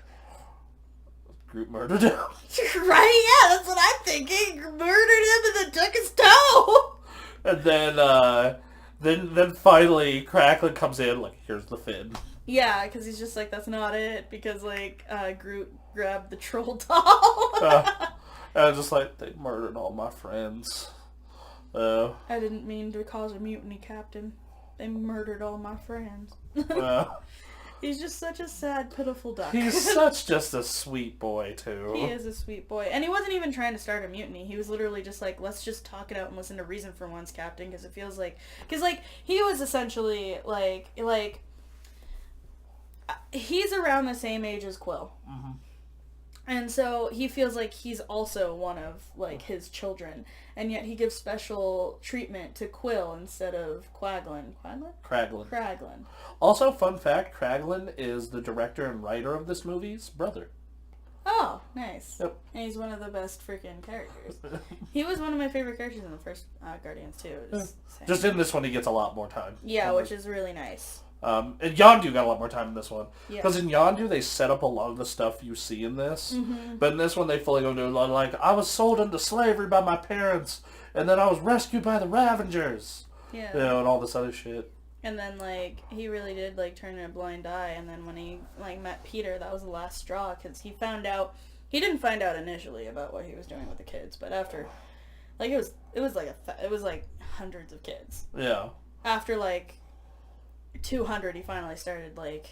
Groot murdered him. Right? Yeah, that's what I'm thinking. Murdered him and then took his toe. And then finally Cracklin comes in, like, here's the fin. Yeah, because he's just like, that's not it, because like Groot grabbed the troll doll. And I was just like, they murdered all my friends. I didn't mean to cause a mutiny, Captain. They murdered all my friends. He's just such a sad, pitiful duck. He's just a sweet boy, too. He is a sweet boy. And he wasn't even trying to start a mutiny. He was literally just like, let's just talk it out and listen to reason for once, Captain, because it feels like... Because, like, he was essentially, like... He's around the same age as Quill. Mm-hmm. And so he feels like he's also one of, like, his children. And yet he gives special treatment to Quill instead of Kraglin. Kraglin. Also, fun fact, Kraglin is the director and writer of this movie's brother. Oh, nice. Yep. And he's one of the best freaking characters. He was one of my favorite characters in the first Guardians, too. Just in this one, he gets a lot more time. Yeah, which is really nice. And Yondu got a lot more time in this one. Because Yeah. in Yondu, they set up a lot of the stuff you see in this. Mm-hmm. But in this one, they fully go into, like, I was sold into slavery by my parents, and then I was rescued by the Ravengers. Yeah. You know, and all this other shit. And then, like, he really did, like, turn a blind eye. And then when he, like, met Peter, that was the last straw. Because he found out... He didn't find out initially about what he was doing with the kids. But after... Like, it was like hundreds of kids. Yeah. After, like... 200, he finally started, like,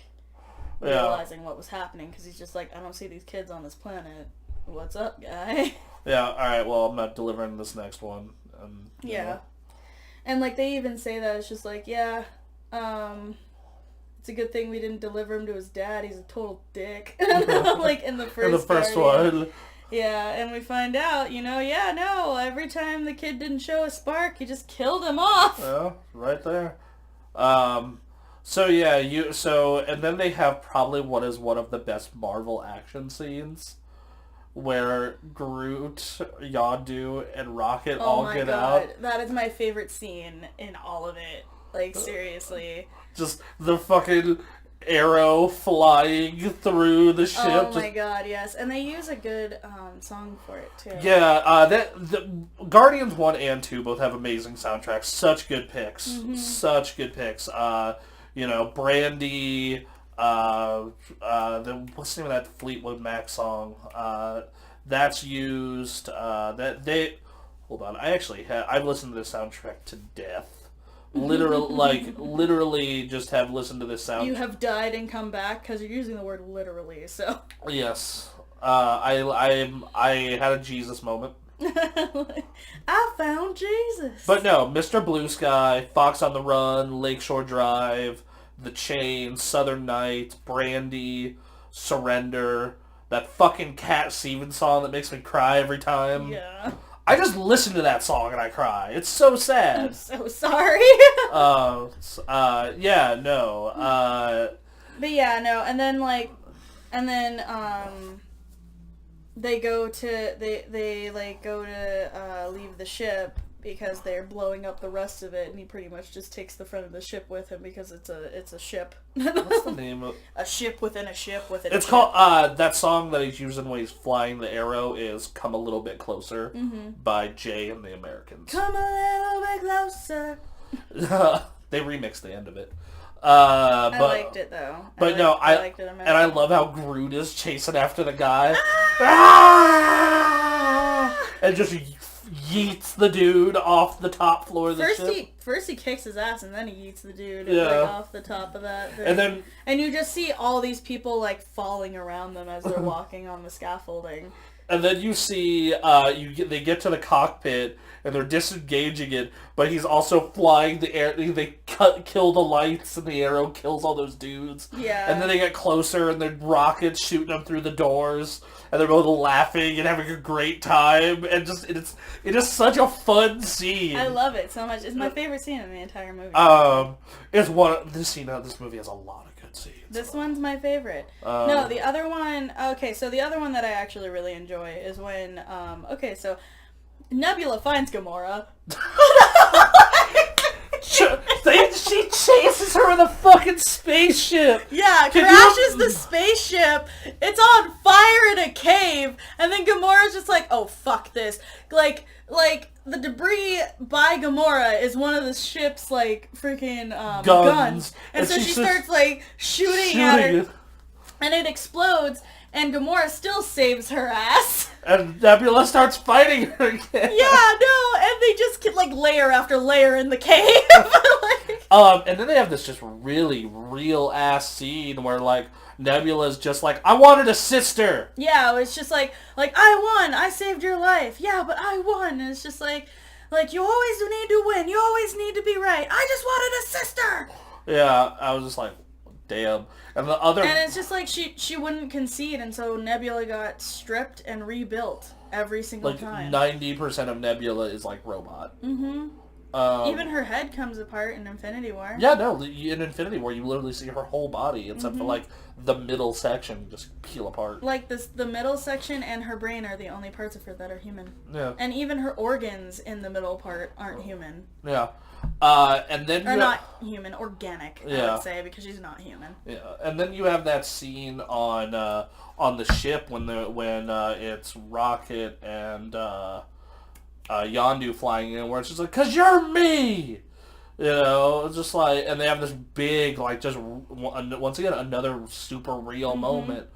realizing what was happening, because he's just like, I don't see these kids on this planet. What's up, guy? Yeah, alright, well, I'm not delivering this next one. Yeah. Know. And, like, they even say that it's just like, yeah, it's a good thing we didn't deliver him to his dad. He's a total dick. Like, in the first one. Yeah, and we find out, every time the kid didn't show a spark, you just killed him off. Yeah, right there. So yeah, and then they have probably what is one of the best Marvel action scenes, where Groot, Yondu, and Rocket all get out. That is my favorite scene in all of it. Like, seriously. Just the fucking arrow flying through the ship. Oh my god, yes. And they use a good song for it, too. Yeah, the Guardians 1 and 2 both have amazing soundtracks. Such good picks. Mm-hmm. Such good picks. Brandy, what's the name of that Fleetwood Mac song? That's used. Hold on. I've listened to this soundtrack to death. Literally just have listened to this soundtrack. You have died and come back because you're using the word literally, so. Yes. I had a Jesus moment. I found Jesus. But no, Mr. Blue Sky, Fox on the Run, Lakeshore Drive, The Chain, Southern Night, Brandy, Surrender, that fucking Cat Stevens song that makes me cry every time. Yeah. I just listen to that song and I cry. It's so sad. I'm so sorry. Yeah, no. But yeah, no, and then they go to leave the ship because they're blowing up the rest of it, and he pretty much just takes the front of the ship with him because it's a ship. What's the name of a ship within a ship within It's a called ship. That song that he's using when he's flying the arrow is "Come a Little Bit Closer" by Jay and the Americans. Come a little bit closer. They remixed the end of it. I liked it though. I liked it and I love how Groot is chasing after the guy. And just yeets the dude off the top floor of the ship. First he kicks his ass and then he yeets the dude off the top of that thing. And you just see all these people like falling around them as they're walking on the scaffolding. And then you see they get to the cockpit and they're disengaging it, but he's also flying the air. They kill the lights and the arrow kills all those dudes. Yeah. And then they get closer and the rockets shooting them through the doors, and they're both laughing and having a great time. And just it is such a fun scene. I love it so much. It's my favorite scene in the entire movie. This movie has a lot of good scenes. This one's my favorite. No, the other one. Okay, so the other one that I actually really enjoy is when. So Nebula finds Gamora. She chases her in a fucking spaceship. Yeah, crashes the spaceship. It's on fire in a cave, and then Gamora's just like, "Oh fuck this!" Like the debris by Gamora is one of the ship's like freaking guns, and so she starts like shooting at it, and it explodes. And Gamora still saves her ass. And Nebula starts fighting her again. Yeah, no, and they just get like layer after layer in the cave. And then they have this just really real ass scene where like Nebula's just like, I wanted a sister. Yeah, it's just like I won, I saved your life. Yeah, but I won. And it's just like you always need to win. You always need to be right. I just wanted a sister. Yeah, I was just like, damn. And it's just like she wouldn't concede, and so Nebula got stripped and rebuilt every single time. 90% of Nebula is like robot. Mm-hmm. Even her head comes apart in Infinity War. Yeah, no, in Infinity War you literally see her whole body, except for like the middle section just peel apart. Like the middle section and her brain are the only parts of her that are human. Yeah. And even her organs in the middle part aren't human. Yeah. And then not human, organic, I would say, because she's not human. Yeah, and then you have that scene on the ship when it's Rocket and Yondu flying in, where it's just like, 'cause you're me, just like, and they have this big like just once again another super real moment.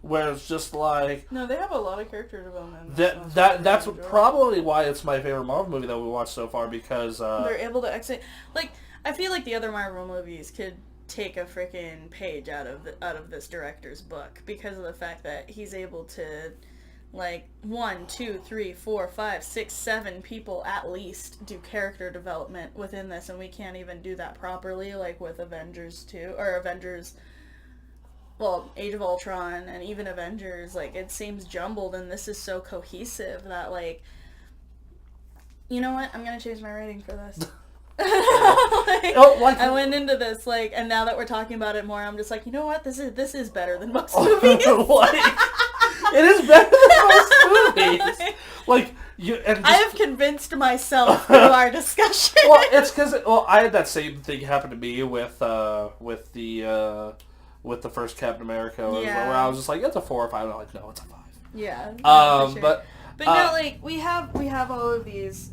Where it's just like... No, they have a lot of character development. That's probably why it's my favorite Marvel movie that we watched so far, because... they're able to exit... Like, I feel like the other Marvel movies could take a freaking page out of this director's book, because of the fact that he's able to, like, 1, 2, 3, 4, 5, 6, 7 people at least do character development within this, and we can't even do that properly, like with Avengers 2, or Avengers... well, Age of Ultron and even Avengers, like, it seems jumbled, and this is so cohesive that, like, you know what? I'm gonna change my rating for this. I went into this, like, and now that we're talking about it more, I'm just like, you know what? This is better than most movies. It is better than most movies. Like, I have convinced myself through our discussion. Well, it's because I had that same thing happen to me with the first Captain America, where I was just like, it's a 4 or 5, and I'm like, no, it's a 5. Yeah. But no, like we have all of these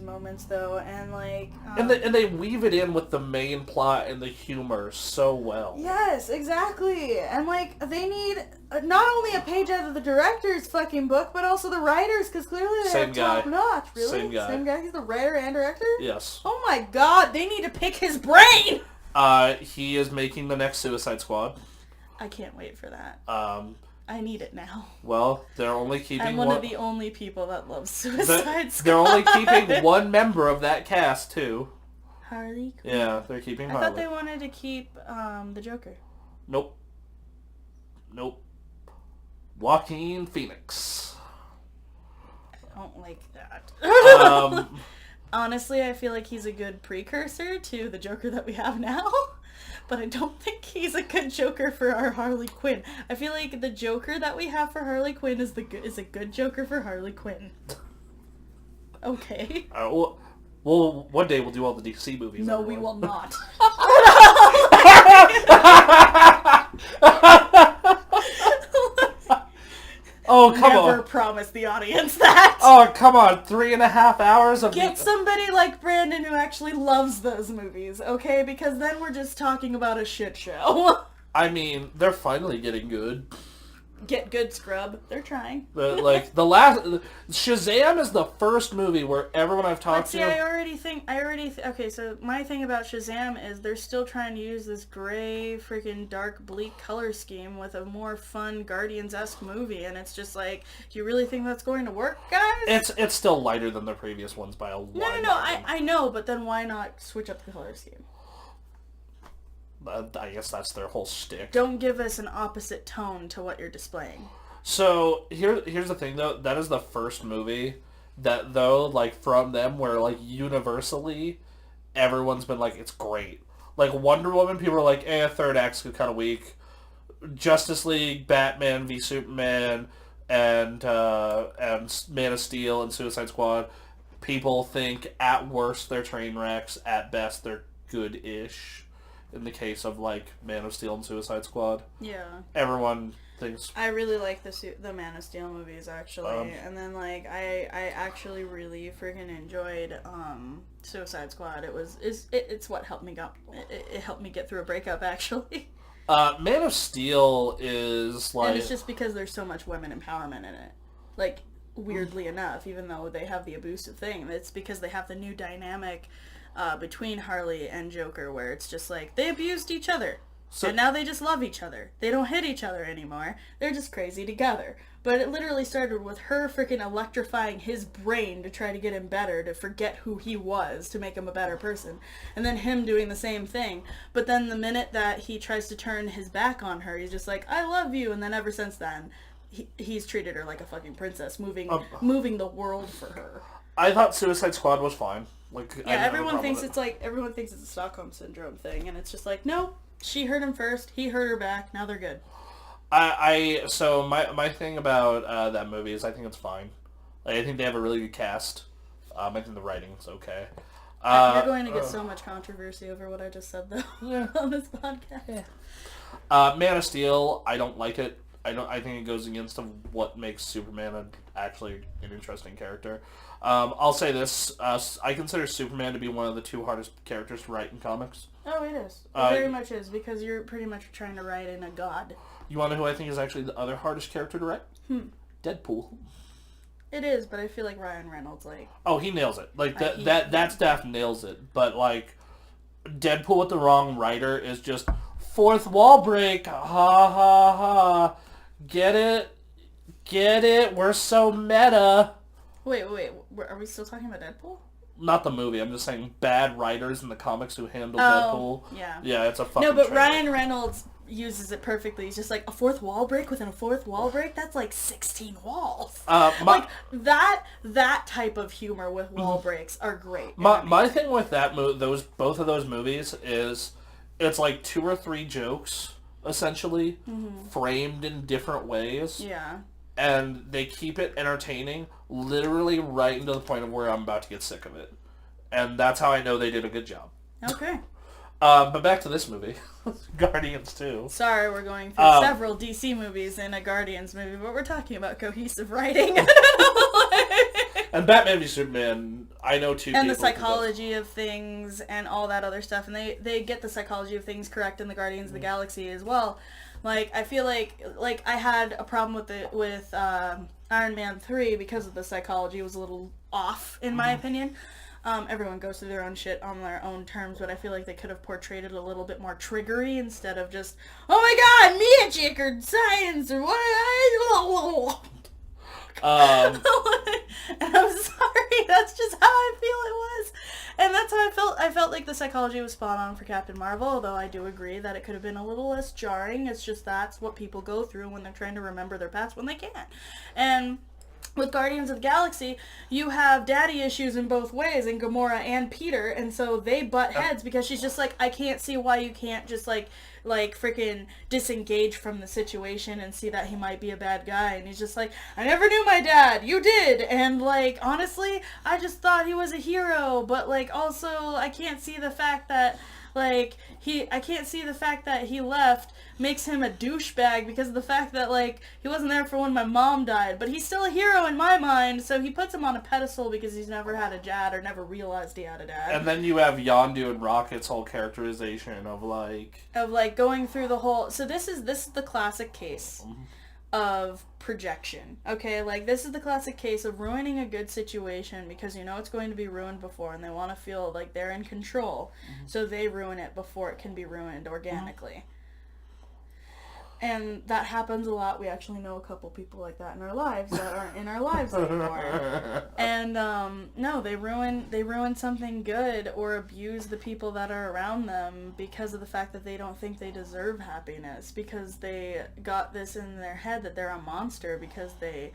moments though, and like and they weave it in with the main plot and the humor so well. Yes, exactly, and like they need not only a page out of the director's fucking book, but also the writers, because clearly they have top notch. Really, same guy. He's the writer and director. Yes. Oh my god, they need to pick his brain. He is making the next Suicide Squad. I can't wait for that. I need it now. Well, they're only keeping I'm one of the only people that loves Suicide Squad. They're only keeping one member of that cast, too. Harley Quinn. Yeah, they're keeping Harley. I thought they wanted to keep the Joker. Nope. Joaquin Phoenix. I don't like that. Um, Honestly, I feel like he's a good precursor to the Joker that we have now. But I don't think he's a good Joker for our Harley Quinn. I feel like the Joker that we have for Harley Quinn is a good Joker for Harley Quinn. Okay. Well, one day we'll do all the DC movies. No, we will not. Oh, come on. Never promise the audience that. Oh, come on. 3.5 hours of... Get somebody like Brandon who actually loves those movies, okay? Because then we're just talking about a shit show. I mean, they're finally getting good. Get good, scrub. They're trying. The last... Shazam is the first movie where everyone I've talked to... Okay, so my thing about Shazam is they're still trying to use this gray, freaking dark, bleak color scheme with a more fun Guardians-esque movie, and it's just like, do you really think that's going to work, guys? It's still lighter than the previous ones by a wide No, I know, but then why not switch up the color scheme? I guess that's their whole shtick. Don't give us an opposite tone to what you're displaying. So, here's the thing, though. That is the first movie that, though, like, from them, where, like, universally, everyone's been like, it's great. Like, Wonder Woman, people are like, third act's kind of weak. Justice League, Batman v Superman, and Man of Steel and Suicide Squad, people think, at worst, they're train wrecks. At best, they're good-ish. In the case of, like, Man of Steel and Suicide Squad. Yeah. Everyone thinks... I really like the Man of Steel movies, actually. And then, like, I actually really freaking enjoyed Suicide Squad. It's what helped me it helped me get through a breakup, actually. Man of Steel is, like... And it's just because there's so much women empowerment in it. Like, weirdly enough, even though they have the abusive thing, it's because they have the new dynamic... between Harley and Joker, where it's just like, they abused each other, and now they just love each other. They don't hit each other anymore. They're just crazy together. But it literally started with her freaking electrifying his brain to try to get him better, to forget who he was, to make him a better person. And then him doing the same thing. But then the minute that he tries to turn his back on her, he's just like, I love you. And then ever since then, he's treated her like a fucking princess, moving the world for her. I thought Suicide Squad was fine. Everyone thinks it's a Stockholm Syndrome thing, and it's just like, no, she hurt him first, he hurt her back, now they're good. So my thing about that movie is I think it's fine. Like, I think they have a really good cast. I think the writing's okay. You're going to get so much controversy over what I just said, though, on this podcast. Yeah. Man of Steel, I don't like it. I think it goes against what makes Superman actually an interesting character. I'll say this. I consider Superman to be one of the 2 hardest characters to write in comics. Oh, it is. It very much is, because you're pretty much trying to write in a god. You want to know who I think is actually the other hardest character to write? Deadpool. It is, but I feel like Ryan Reynolds, like... Oh, he nails it. Like, that staff nails it. But, like, Deadpool with the wrong writer is just, fourth wall break, ha ha ha. Get it? We're so meta. Wait. Are we still talking about Deadpool? Not the movie. I'm just saying bad writers in the comics who handle Deadpool. Yeah. Yeah, it's a fucking... No, but Ryan Reynolds uses it perfectly. He's just like, a fourth wall break within a fourth wall break? That's like 16 walls. Like, that type of humor with wall breaks are great. My thing with that both of those movies is it's like 2 or 3 jokes, essentially, framed in different ways. Yeah. And they keep it entertaining, literally right into the point of where I'm about to get sick of it. And that's how I know they did a good job. Okay. But back to this movie, Guardians 2. Sorry, we're going through several DC movies and a Guardians movie, but we're talking about cohesive writing. And Batman v Superman, I know two people. And the psychology of things and all that other stuff. And they get the psychology of things correct in the Guardians of the Galaxy as well. Like, I feel like I had a problem with Iron Man 3 because of the psychology. It was a little off, in my opinion. Everyone goes through their own shit on their own terms, but I feel like they could have portrayed it a little bit more triggery instead of just, oh my god, magic or science or what? And I'm sorry, that's just how I feel it was. And that's how I felt. I felt like the psychology was spot on for Captain Marvel, although I do agree that it could have been a little less jarring. It's just that's what people go through when they're trying to remember their past when they can't. And with Guardians of the Galaxy, you have daddy issues in both ways, in Gamora and Peter, and so they butt heads because she's just like, I can't see why you can't just like freaking disengage from the situation and see that he might be a bad guy. And he's just like, I never knew my dad, you did, and like, honestly, I just thought he was a hero, but like, also, I can't see the fact that like, I can't see the fact that he left makes him a douchebag because of the fact that, like, he wasn't there for when my mom died. But he's still a hero in my mind, so he puts him on a pedestal because he's never had a dad or never realized he had a dad. And then you have Yondu and Rocket's whole characterization of, like, going through the whole... So this is the classic case of projection, okay? Like, this is the classic case of ruining a good situation because you know it's going to be ruined before and they want to feel like they're in control, so they ruin it before it can be ruined organically. And that happens a lot. We actually know a couple people like that in our lives that aren't in our lives anymore. And no, they ruin something good or abuse the people that are around them because of the fact that they don't think they deserve happiness, because they got this in their head that they're a monster because they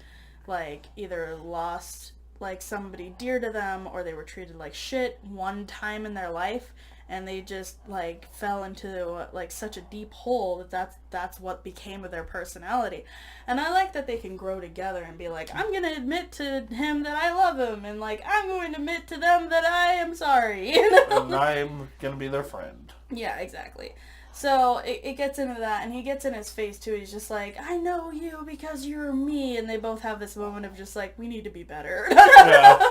like either lost like somebody dear to them or they were treated like shit one time in their life. And they just, like, fell into, like, such a deep hole that's what became of their personality. And I like that they can grow together and be like, I'm going to admit to him that I love him. And, like, I'm going to admit to them that I am sorry. You know? And I'm going to be their friend. Yeah, exactly. So it gets into that, and he gets in his face, too. He's just like, I know you because you're me. And they both have this moment of just, like, we need to be better. Yeah.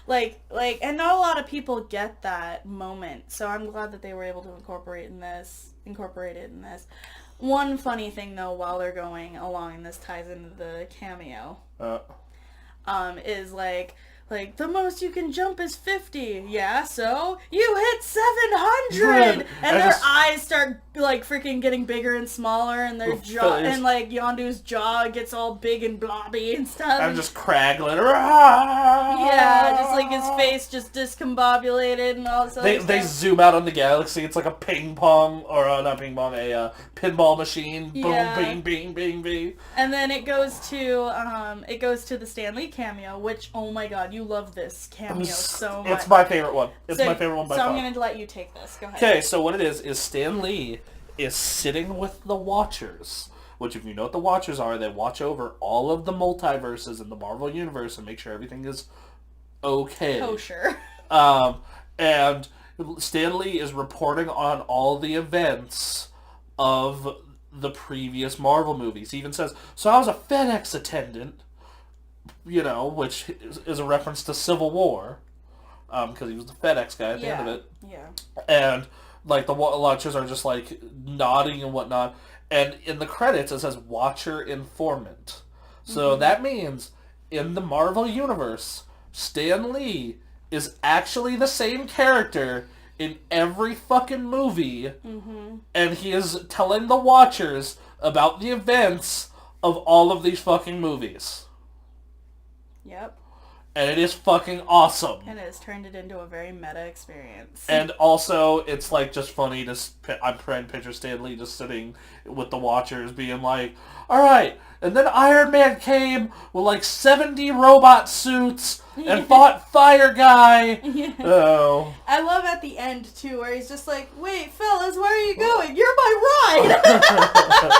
Like, and not a lot of people get that moment, so I'm glad that they were able to incorporate it in this. One funny thing, though, while they're going along, and this ties into the cameo, is like, the most you can jump is 50. Yeah, so you hit 700! And their eyes start, like, freaking getting bigger and smaller, and their jaw, and, like, Yondu's jaw gets all big and blobby and stuff. I'm just craggling. Yeah, just, like, his face just discombobulated and all this other stuff. They zoom out on the galaxy. It's like a ping pong, or not ping pong, a pinball machine. Yeah. Boom, bing, bing, bing, bing. And then it goes to the Stan Lee cameo, which, oh my god, you love this cameo so much. It's my favorite one. It's my favorite one by far. So I'm going to let you take this. Go ahead. Okay, so what it is Stan Lee is sitting with the Watchers, which if you know what the Watchers are, they watch over all of the multiverses in the Marvel Universe and make sure everything is okay. Kosher. And Stan Lee is reporting on all the events of the previous Marvel movies. He even says, so I was a FedEx attendant, you know, which is a reference to Civil War, because he was the FedEx guy at the end of it. Yeah. And, like, the Watchers are just, like, nodding and whatnot. And in the credits, it says Watcher Informant. So that means, in the Marvel Universe, Stan Lee is actually the same character in every fucking movie. And he is telling the Watchers about the events of all of these fucking movies. Yep. And it is fucking awesome. And it has turned it into a very meta experience. And also, it's like just funny to... I'm trying to picture Stan Lee just sitting with the Watchers being like, alright, and then Iron Man came with like 70 robot suits and fought Fire Guy. Yeah. Oh. I love at the end, too, where he's just like, wait, fellas, where are you going? You're my ride!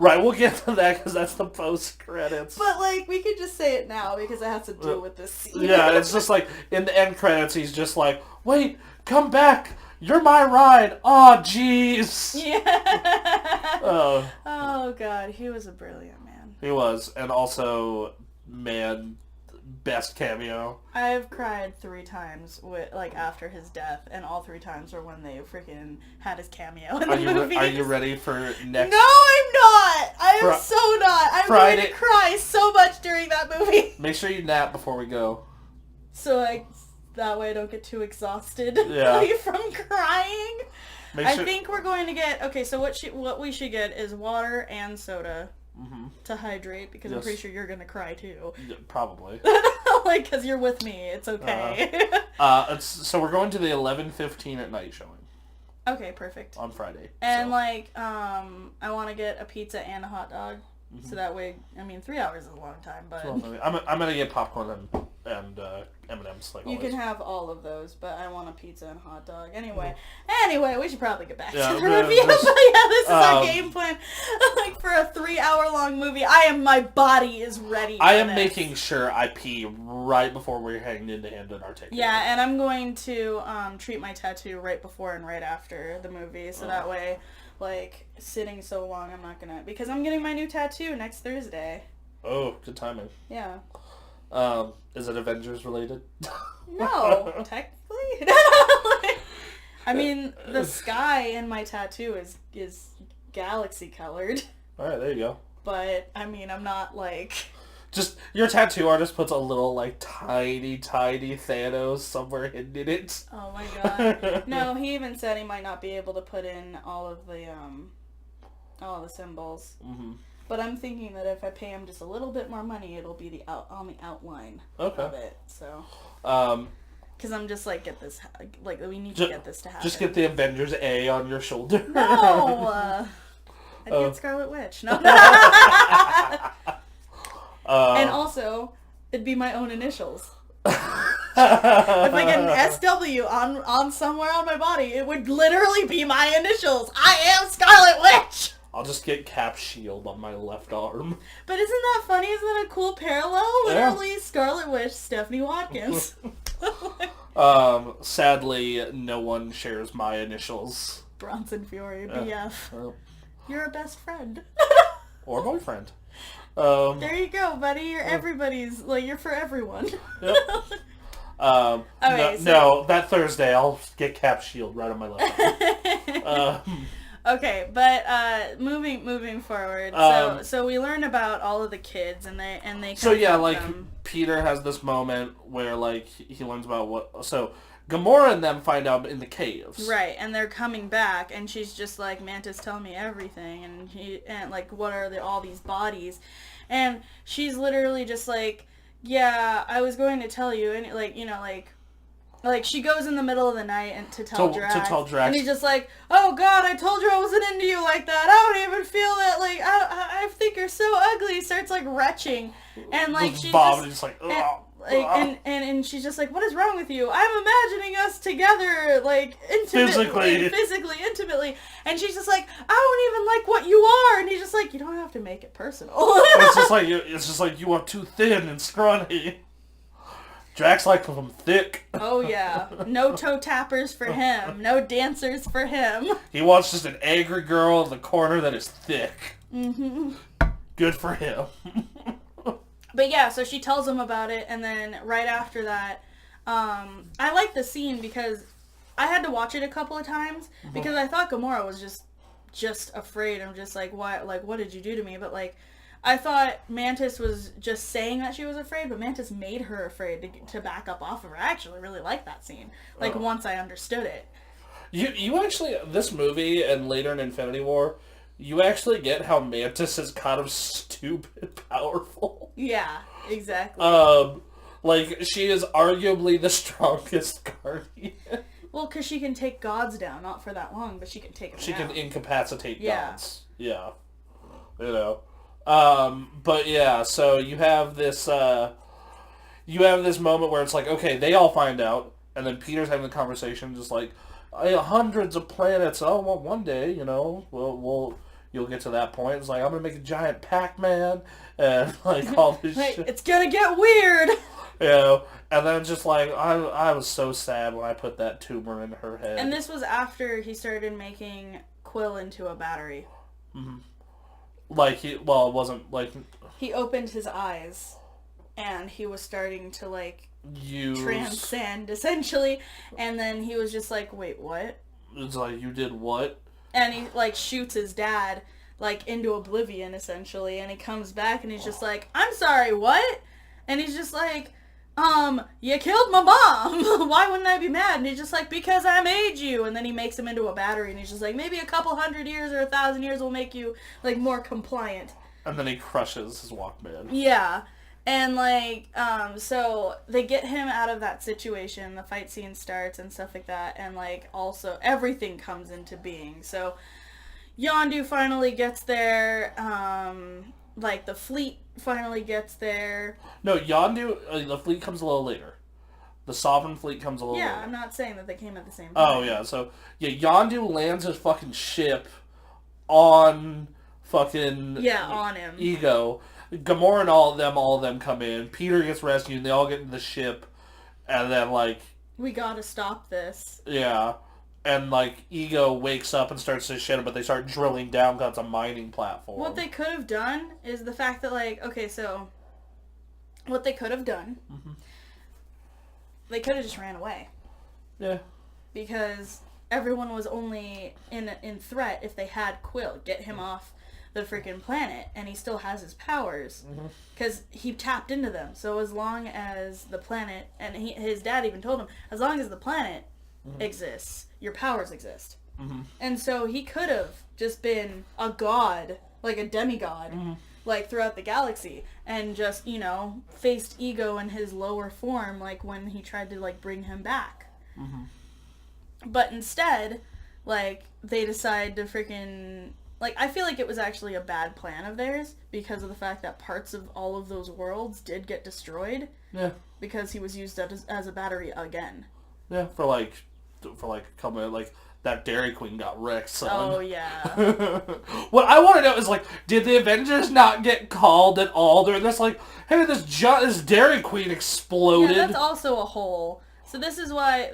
Right, we'll get to that because that's the post-credits. But, like, we could just say it now because it has to do with this scene. Yeah, it's just like, in the end credits, he's just like, wait, come back! You're my ride! Aw, jeez! Yeah. Oh. Oh, God, he was a brilliant man. He was, and also, man, best cameo. I've cried 3 times after his death, and all 3 times were when they freaking had his cameo in the movie. Are you ready for next? No, I'm not. I am so not. I'm Friday... going to cry so much during that movie. Make sure you nap before we go. So that way I don't get too exhausted from crying. I think we're going to get... Okay, so what we should get is water and soda to hydrate, because I'm pretty sure you're going to cry too. Yeah, probably. Because you're with me. It's okay. So we're going to the 11:15 at night showing. Okay, perfect. On Friday. And I want to get a pizza and a hot dog. So that way, 3 hours is a long time, but... I'm going to get popcorn and M&M's like you always. can have all of those, but I want a pizza and a hot dog. Anyway, we should probably get back to the review. This is our game plan. For a 3-hour-long movie, my body is ready for I am this. making sure I pee right before we're heading into Hand and Articulate. Yeah, and I'm going to treat my tattoo right before and right after the movie, so that way... sitting so long, I'm not gonna... Because I'm getting my new tattoo next Thursday. Oh, good timing. Yeah. Is it Avengers related? No, technically. The sky in my tattoo is galaxy colored. Alright, there you go. But, I'm not Just, your tattoo artist puts a little, tiny Thanos somewhere hidden in it. Oh my god. No, he even said he might not be able to put in all of the symbols. Mm-hmm. But I'm thinking that if I pay him just a little bit more money, it'll be on the outline of it, so... Because I'm just get this... we need to get this to happen. Just get the Avengers A on your shoulder. No! I'd get Scarlet Witch. No. And also, it'd be my own initials. If I get an SW on somewhere on my body, it would literally be my initials. I am Scarlet Witch! I'll just get Cap Shield on my left arm. But isn't that funny? Isn't that a cool parallel? Literally, Scarlet Witch, Stephanie Watkins. Sadly, no one shares my initials. Bronson Fury, BF. You're a best friend. Or boyfriend. There you go, buddy. You're everybody's... you're for everyone. Yep. No, that Thursday I'll get Cap Shield right on my left arm. Okay, but moving forward, so we learn about all of the kids, and they. So yeah, Peter has this moment where he learns about what. So Gamora and them find out in the caves. Right, and they're coming back, and she's just like, Mantis, tell me everything, and what are all these bodies, and she's literally just like, yeah, I was going to tell you, and she goes in the middle of the night and to tell Drax. And he's just like, oh god, I told you I wasn't into you like that. I don't even feel that, I think you're so ugly. He starts, retching. And, she's just and she's just like, what is wrong with you? I'm imagining us together, physically, intimately. And she's just like, I don't even like what you are. And he's just like, you don't have to make it personal. It's just like you are too thin and scrawny. Drax likes them thick. Oh, yeah. No toe tappers for him. No dancers for him. He wants just an angry girl in the corner that is thick. Mm-hmm. Good for him. But yeah, so she tells him about it, and then right after that, I like the scene because I had to watch it a couple of times because I thought Gamora was just afraid. I'm just like, why? What did you do to me? But I thought Mantis was just saying that she was afraid, but Mantis made her afraid to back up off of her. I actually really liked that scene. Once I understood it. You actually, this movie and later in Infinity War, you actually get how Mantis is kind of stupid powerful. Yeah, exactly. Like, she is arguably the strongest guardian. Well, because she can take gods down, not for that long, but she can take them down. She can incapacitate Yeah. gods. Yeah. You know. But yeah, so you have this moment where it's like, okay, they all find out, and then Peter's having the conversation, just like, hundreds of planets. Oh, well, one day, you know, you'll get to that point. It's like, I'm gonna make a giant Pac-Man, and like all this like, shit. it's gonna get weird. You know, and then just like, I was so sad when I put that tumor in her head. And this was after he started making Quill into a battery. Mm-hmm. Like, it wasn't like... He opened his eyes, and he was starting to, like, transcend, essentially, and then he was just like, wait, what? It's like, you did what? And he, like, shoots his dad, like, into oblivion, essentially, and he comes back, and he's just like, I'm sorry, what? And he's just like, you killed my mom. Why wouldn't I be mad? And he's just like, because I made you. And then he makes him into a battery, and he's just like, maybe a couple 100 years or 1,000 years will make you, like, more compliant. And then he crushes his Walkman. Yeah. And, like, so they get him out of that situation, the fight scene starts and stuff like that, and, like, also everything comes into being. So Yondu finally gets there, like, the fleet finally gets there. No, Yondu, the fleet comes a little later. The Sovereign fleet comes a little later. Yeah, I'm not saying that they came at the same time. Oh, yeah, so, yeah, Yondu lands his fucking ship on fucking... Yeah, on him. Ego. Gamora and all of them come in. Peter gets rescued, and they all get in the ship, and then, like... We gotta stop this. Yeah. And, like, Ego wakes up and starts to shit, but they start drilling down because it's a mining platform. What they could have done is the fact that, like, okay, so... What they could have done... Mm-hmm. They could have just ran away. Yeah. Because everyone was only in threat if they had Quill. Get him off the freaking planet, and he still has his powers. Because he tapped into them. So as long as the planet... And his dad even told him, as long as the planet exists, your powers exist. And so he could have just been a god, like a demigod, like throughout the galaxy, and just, you know, faced Ego in his lower form, like when he tried to, like, bring him back. But instead, like, they decide to freaking... Like, I feel like it was actually a bad plan of theirs because of the fact that parts of all of those worlds did get destroyed. Yeah. Because he was used as a battery again. Yeah, for like a couple of, like, that Dairy Queen got wrecked, son. Oh, yeah. What I want to know is, like, did the Avengers not get called at all during this? Like, hey, this Dairy Queen exploded. Yeah, that's also a hole. So this is why,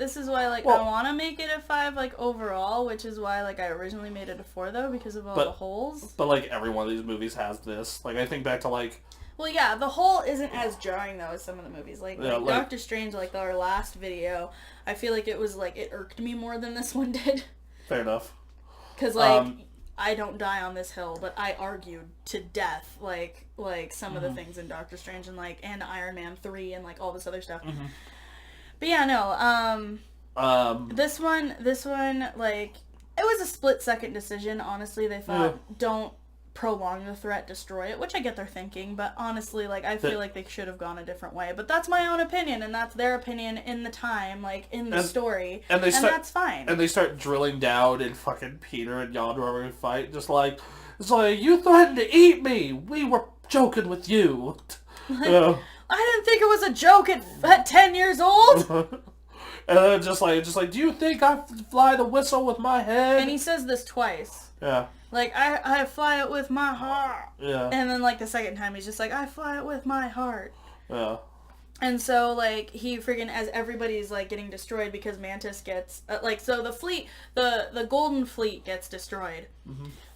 like, I want to make it a 5, like, overall, which is why, like, I originally made it a 4, though, because of all the holes. But, like, every one of these movies has this. Like, I think back to, like... Well, yeah, the hole isn't as jarring, though, as some of the movies. Like Doctor Strange, like, our last video, I feel like it was, like, it irked me more than this one did. Fair enough. Because, like, I don't die on this hill, but I argued to death, like some of the things in Doctor Strange and, like, and Iron Man 3 and, like, all this other stuff. But yeah, no, this one, like, it was a split-second decision, honestly. They thought, don't prolong the threat, destroy it, which I get their thinking, but honestly, like, I feel like they should have gone a different way. But that's my own opinion, and that's their opinion in the time, like, in the story, and that's fine. And they start drilling down, and fucking Peter and Yondu are going to fight, just like, it's like, you threatened to eat me! We were joking with you! Like, I didn't think it was a joke at 10 years old! And then just like, do you think I fly the whistle with my head? And he says this twice. Yeah. Like, I fly it with my heart. Yeah. And then, like, the second time, he's just like, I fly it with my heart. Yeah. And so, like, he freaking, as everybody's, like, getting destroyed because Mantis gets, so the fleet, the Golden Fleet gets destroyed.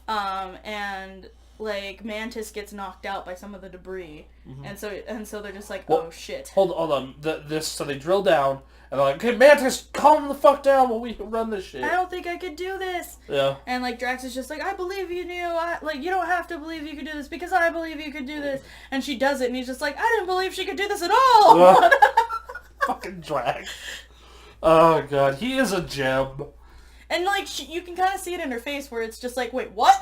And, like, Mantis gets knocked out by some of the debris. And so they're just like, oh, shit. Hold on. So they drill down, and they're like, okay, Mantis, calm the fuck down while we run this shit. I don't think I could do this. Yeah. And, like, Drax is just like, I believe you knew. You don't have to believe you could do this because I believe you could do this. And she does it, and he's just like, I didn't believe she could do this at all. Fucking Drax. Oh, God. He is a gem. And, like, you can kind of see it in her face where it's just like, wait, what?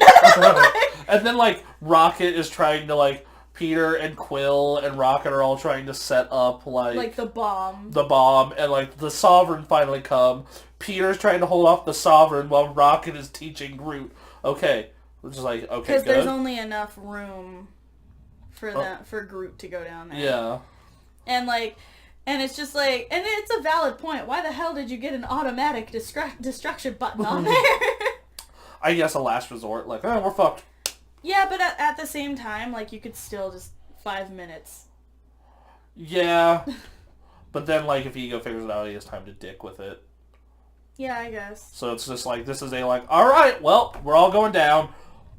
And then, like, Rocket is trying to, like, Peter and Quill and Rocket are all trying to set up, like the bomb. The bomb, and, like, the Sovereign finally come. Peter's trying to hold off the Sovereign while Rocket is teaching Groot. Okay. It's just like, okay, because good. there's only enough room for Groot to go down there. Yeah. And, like, and it's just like, and it's a valid point. Why the hell did you get an automatic destruction button on there? I guess a last resort, like, oh, we're fucked. Yeah, but at the same time, like, you could still just 5 minutes. Yeah. But then, like, if Ego figures it out, he has time to dick with it. Yeah, I guess. So it's just like, this is a, like, alright, well, we're all going down.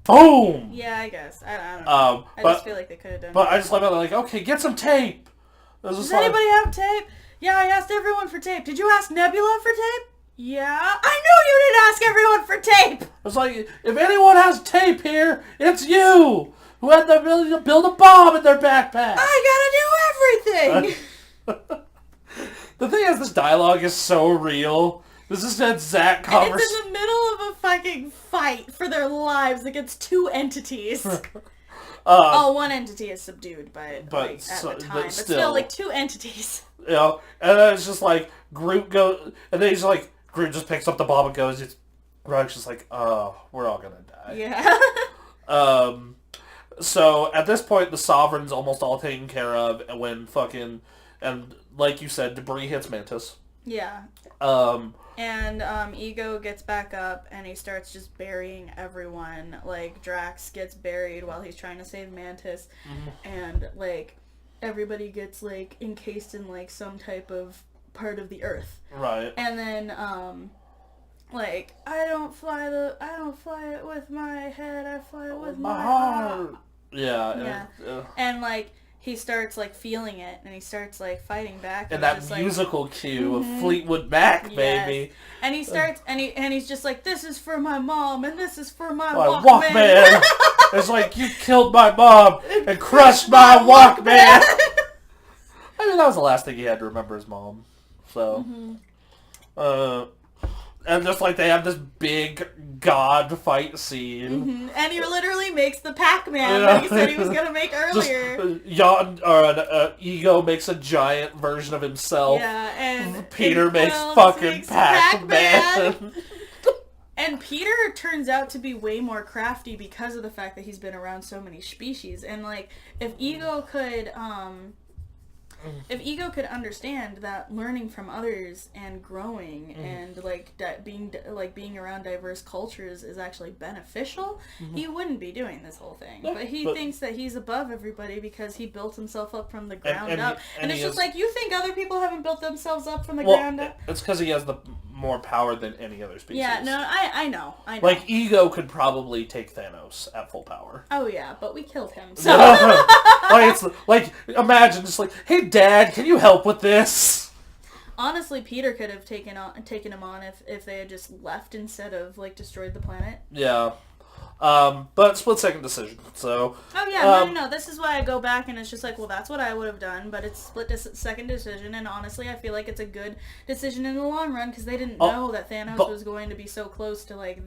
Boom! Yeah, I guess. I don't know. I just feel like they could have done But I just love it, like, okay, get some tape! Does anybody have tape? Yeah, I asked everyone for tape. Did you ask Nebula for tape? Yeah. I knew you didn't ask everyone for tape! It's like, if anyone has tape here, it's you! Who had the ability to build a bomb in their backpack! I gotta do everything! The thing is, this dialogue is so real. This is that exact conversation. It's in the middle of a fucking fight for their lives against two entities. One entity is subdued by like, at the time, but still, like, two entities. You know, and then it's just like Groot goes, and then he's like, Groot just picks up the bomb and goes. Groot's just like, oh, we're all gonna die. Yeah. So at this point, the Sovereign's almost all taken care of, and when fucking, and like you said, debris hits Mantis. Yeah. And Ego gets back up and he starts just burying everyone. Like, Drax gets buried while he's trying to save Mantis. Mm-hmm. And, like, everybody gets, like, encased in, like, some type of part of the earth. Right. And then, like, I don't fly it with my head, I fly it with my heart. Yeah. And, like, he starts, like, feeling it, and he starts, like, fighting back. And that musical cue of Fleetwood Mac, baby. And he starts, and he's just like, this is for my mom, and this is for my Walkman. It's like, you killed my mom and crushed my Walkman. I mean, that was the last thing he had to remember his mom. So, and just like they have this big god fight scene. Mm-hmm. And he literally makes the Pac-Man that he said he was going to make earlier. Ego makes a giant version of himself. Yeah, and Peter makes fucking Pac-Man. And Peter turns out to be way more crafty because of the fact that he's been around so many species. And, like, if Ego could understand that learning from others and growing and like being around diverse cultures is actually beneficial, he wouldn't be doing this whole thing. Yeah, but he thinks that he's above everybody because he built himself up from the ground up. And it's just like, you think other people haven't built themselves up from the ground up? It's because he has the more power than any other species. Yeah, no, I know. Like, Ego could probably take Thanos at full power. Oh yeah, but we killed him. So Imagine just like, hey Dad, can you help with this? Honestly, Peter could have taken him on if they had just left instead of, like, destroyed the planet. Yeah. But split-second decision, so... Oh, yeah, no. This is why I go back, and it's just like, well, that's what I would have done, but it's split-second decision, and honestly, I feel like it's a good decision in the long run, because they didn't know that Thanos was going to be so close to, like,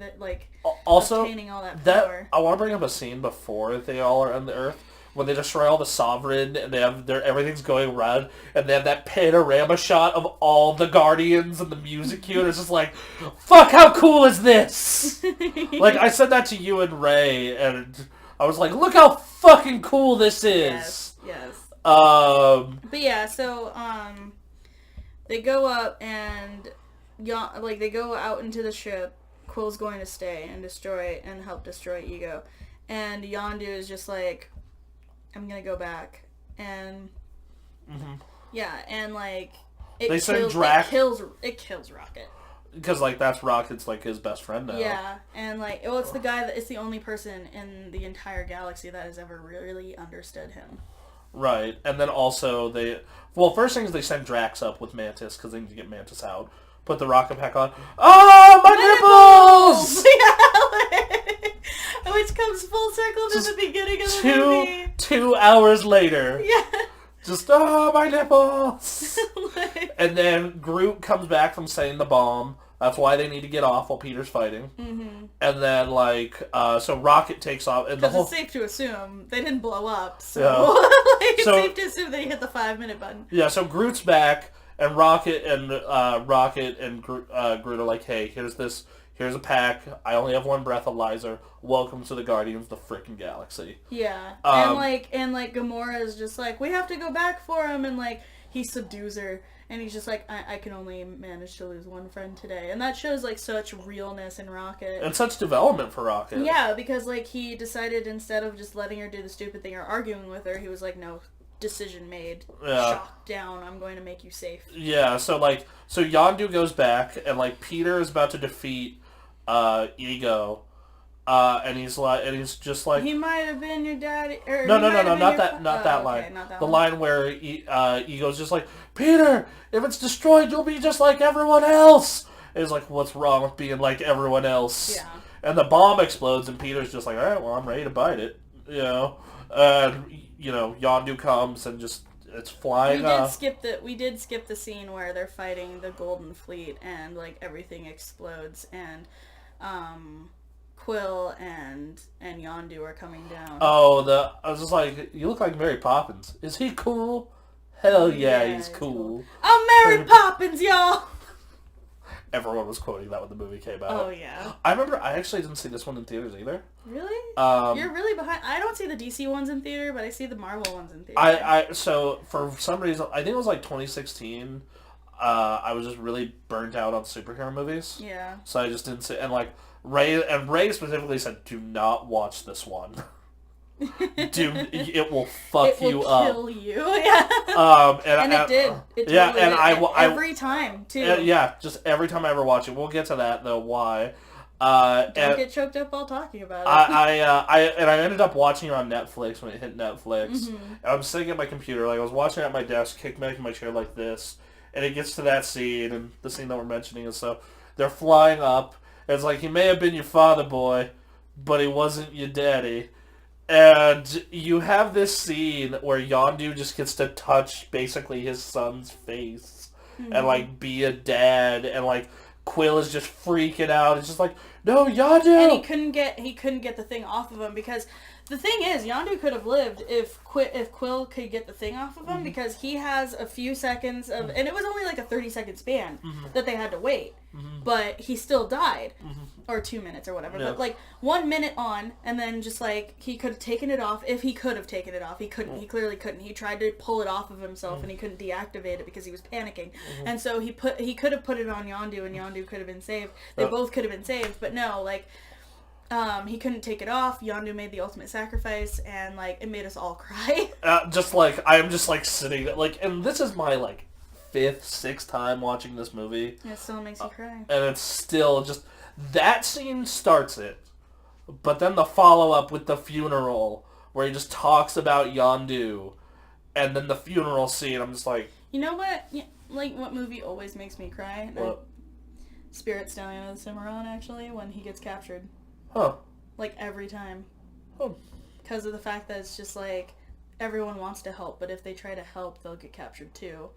obtaining all that power. I want to bring up a scene before they all are on the Earth, when they destroy all the Sovereign, and they have everything's going red, and they have that panorama shot of all the Guardians and the music cue, and it's just like, fuck, how cool is this? Like, I said that to you and Ray, and I was like, look how fucking cool this is. Yes. But yeah, so, they go up, and, they go out into the ship. Quill's going to stay and help destroy Ego. And Yondu is just like, I'm gonna go back, and yeah, and like it kills Rocket because like that's Rocket's like his best friend now. Yeah, and like it's the guy it's the only person in the entire galaxy that has ever really understood him. Right, and then also first thing is they send Drax up with Mantis because they need to get Mantis out. Put the rocket pack on. Oh, my nipples! Yeah, which comes full circle to the beginning of the movie. 2 hours later. Yeah. Just, oh, my nipples! And then Groot comes back from setting the bomb. That's why they need to get off while Peter's fighting. And then, like, so Rocket takes off, and the Because whole... it's safe to assume they didn't blow up, so, Yeah. like, it's So- safe to assume they hit the 5-minute button. Yeah, so Groot's back, and Rocket and Groot are like, hey, here's a pack. I only have one breathalyzer. Welcome to the Guardians of the frickin' Galaxy. Yeah, Um, and Gamora is just like, we have to go back for him, and like he subdues her, and he's just like, I can only manage to lose one friend today, and that shows like such realness in Rocket. And such development for Rocket. Yeah, because like he decided instead of just letting her do the stupid thing or arguing with her, he was like, no, decision made, shot down. I'm going to make you safe. Yeah, so Yondu goes back, and like Peter is about to defeat Ego. And he's just like, he might have been your daddy. Or no, not that line. Not that the one. line where Ego's just like, Peter, if it's destroyed, you'll be just like everyone else. And he's like, what's wrong with being like everyone else? Yeah. And the bomb explodes, and Peter's just like, all right, well, I'm ready to bite it, you know. And Yondu comes and just it's flying. We did skip the scene where they're fighting the Golden Fleet, and like everything explodes, and Quill and Yondu are coming down. Oh, I was just like, you look like Mary Poppins. Is he cool? Hell yeah, he's cool. I'm Mary Poppins, y'all! Everyone was quoting that when the movie came out. Oh, yeah. I remember I actually didn't see this one in theaters either. Really? You're really behind. I don't see the DC ones in theater, but I see the Marvel ones in theater. So for some reason, I think it was like 2016, I was just really burnt out on superhero movies. Yeah. So I just didn't see, and like Ray specifically said, do not watch this one. It will fuck you up. It will kill you. Yeah. And it did. It yeah, totally and did. I every time too. Yeah, just every time I ever watch it. We'll get to that though. Why? Don't get choked up while talking about it. I ended up watching it on Netflix when it hit Netflix. Mm-hmm. And I'm sitting at my computer, like I was watching it at my desk, kicked back in my chair like this, and it gets to that scene, and the scene that we're mentioning is so they're flying up. And it's like, he may have been your father, boy, but he wasn't your daddy. And you have this scene where Yondu just gets to touch basically his son's face and like be a dad, and like Quill is just freaking out. It's just like, no, Yondu. And he couldn't get the thing off of him, because the thing is, Yondu could have lived if Quill could get the thing off of him, because he has a few seconds of, and it was only like a 30-second span that they had to wait, but he still died, or 2 minutes or whatever, but like 1 minute on, and then just like, he could have taken it off, if he could have taken it off. He couldn't, he clearly couldn't. He tried to pull it off of himself, and he couldn't deactivate it because he was panicking, and so he could have put it on Yondu, and Yondu could have been saved. They both could have been saved, but no, like, he couldn't take it off. Yondu made the ultimate sacrifice, and like it made us all cry. Just like I am just like sitting like, and this is my like 5th, 6th time watching this movie. It still makes you cry. And it's still just, that scene starts it, but then the follow up with the funeral where he just talks about Yondu, and then the funeral scene. I'm just like, you know what? Like, what movie always makes me cry? What? Spirit Stallion of the Cimarron, actually, when he gets captured. huh? Like, every time. Huh. Because of the fact that it's just like, everyone wants to help, but if they try to help, they'll get captured too.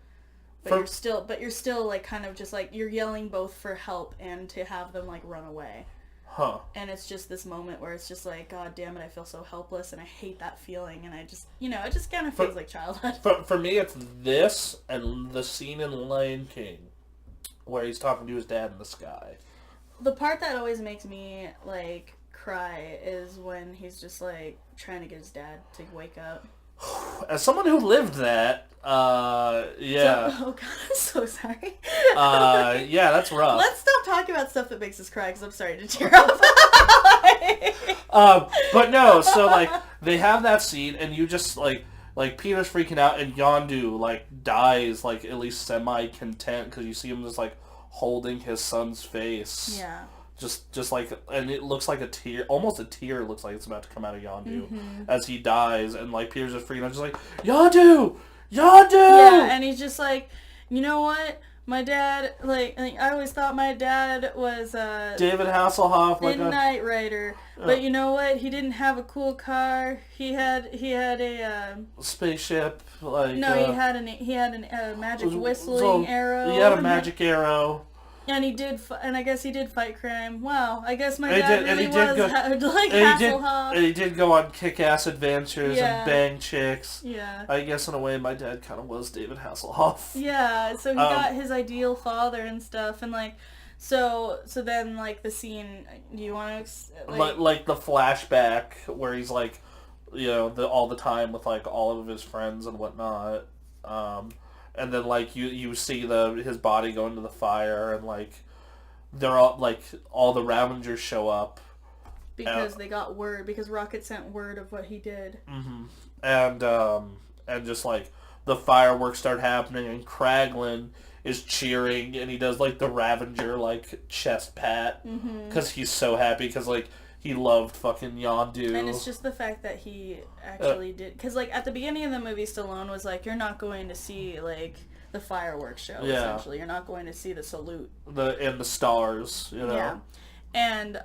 But you're still like kind of just like, you're yelling both for help and to have them like run away. Huh. And it's just this moment where it's just like, God damn it, I feel so helpless, and I hate that feeling, and I just, it just kind of feels like childhood. For me, it's this and the scene in Lion King where he's talking to his dad in the sky. The part that always makes me like cry is when he's just like trying to get his dad to wake up. As someone who lived that, yeah. Oh God, I'm so sorry. Yeah, that's rough. Let's stop talking about stuff that makes us cry, because I'm starting to tear up. But no, so like they have that scene, and you just like Peter's freaking out, and Yondu like dies like at least semi-content, because you see him just like holding his son's face. Yeah. Just like, and it looks like a tear, almost a tear looks like it's about to come out of Yondu as he dies, and like Peter's just freaking out, just like, Yondu! Yeah, and he's just like, you know what? My dad, like I always thought my dad was David Hasselhoff, like Knight Rider, but you know what? He didn't have a cool car. He had a spaceship, like no, he had a magic whistling arrow. He had a magic arrow. And he did, and I guess he did fight crime. Wow, I guess my And he dad did- and really he did was go- like And Hasselhoff. he did go on kick-ass adventures Yeah. and bang chicks. Yeah. I guess in a way my dad kind of was David Hasselhoff. Yeah, so he got his ideal father and stuff, and like, so then like the scene, do you want to Like the flashback where he's like, you know, all the time with like all of his friends and whatnot, and then like you see his body go into the fire, and like they're all the Ravengers show up because they got word, because Rocket sent word of what he did. Mm-hmm. And just like the fireworks start happening, and Kraglin is cheering, and he does like the Ravenger like chest pat because he's so happy because like he loved fucking Yondu. And it's just the fact that he actually did, because like at the beginning of the movie, Stallone was like, "You're not going to see like the fireworks show. Essentially, you're not going to see the salute, the stars, you know." Yeah. And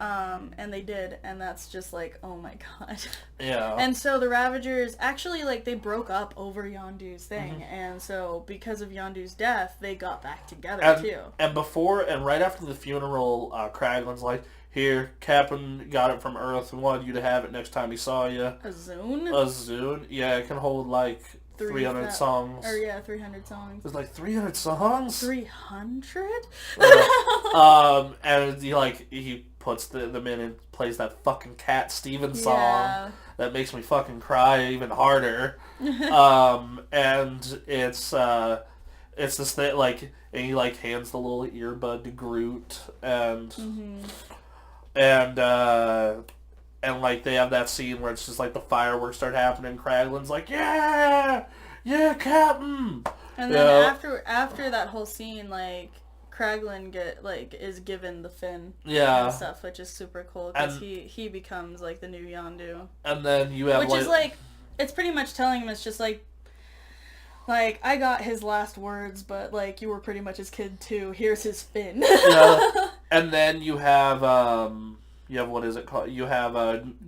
they did, and that's just like, oh my god. Yeah. And so the Ravagers actually, like, they broke up over Yondu's thing, and so because of Yondu's death, they got back together too. And right after the funeral, Kraglin's like, "Here, Captain got it from Earth and wanted you to have it next time he saw you." A Zune? A Zune? Yeah, it can hold like 300 songs. Or yeah, 300 songs. There's like 300 songs? 300? And he puts them in and plays that fucking Cat Stevens song that makes me fucking cry even harder. And it's this thing, like, and he like hands the little earbud to Groot, and like they have that scene where it's just like the fireworks start happening. Kraglin's like, "Yeah, Captain." And then after that whole scene, like Kraglin is given the fin and stuff, which is super cool because he becomes like the new Yondu. And then you have which is like, it's pretty much telling him, it's just like I got his last words, but like you were pretty much his kid too. Here's his fin. Yeah. And then you have what is it called? You have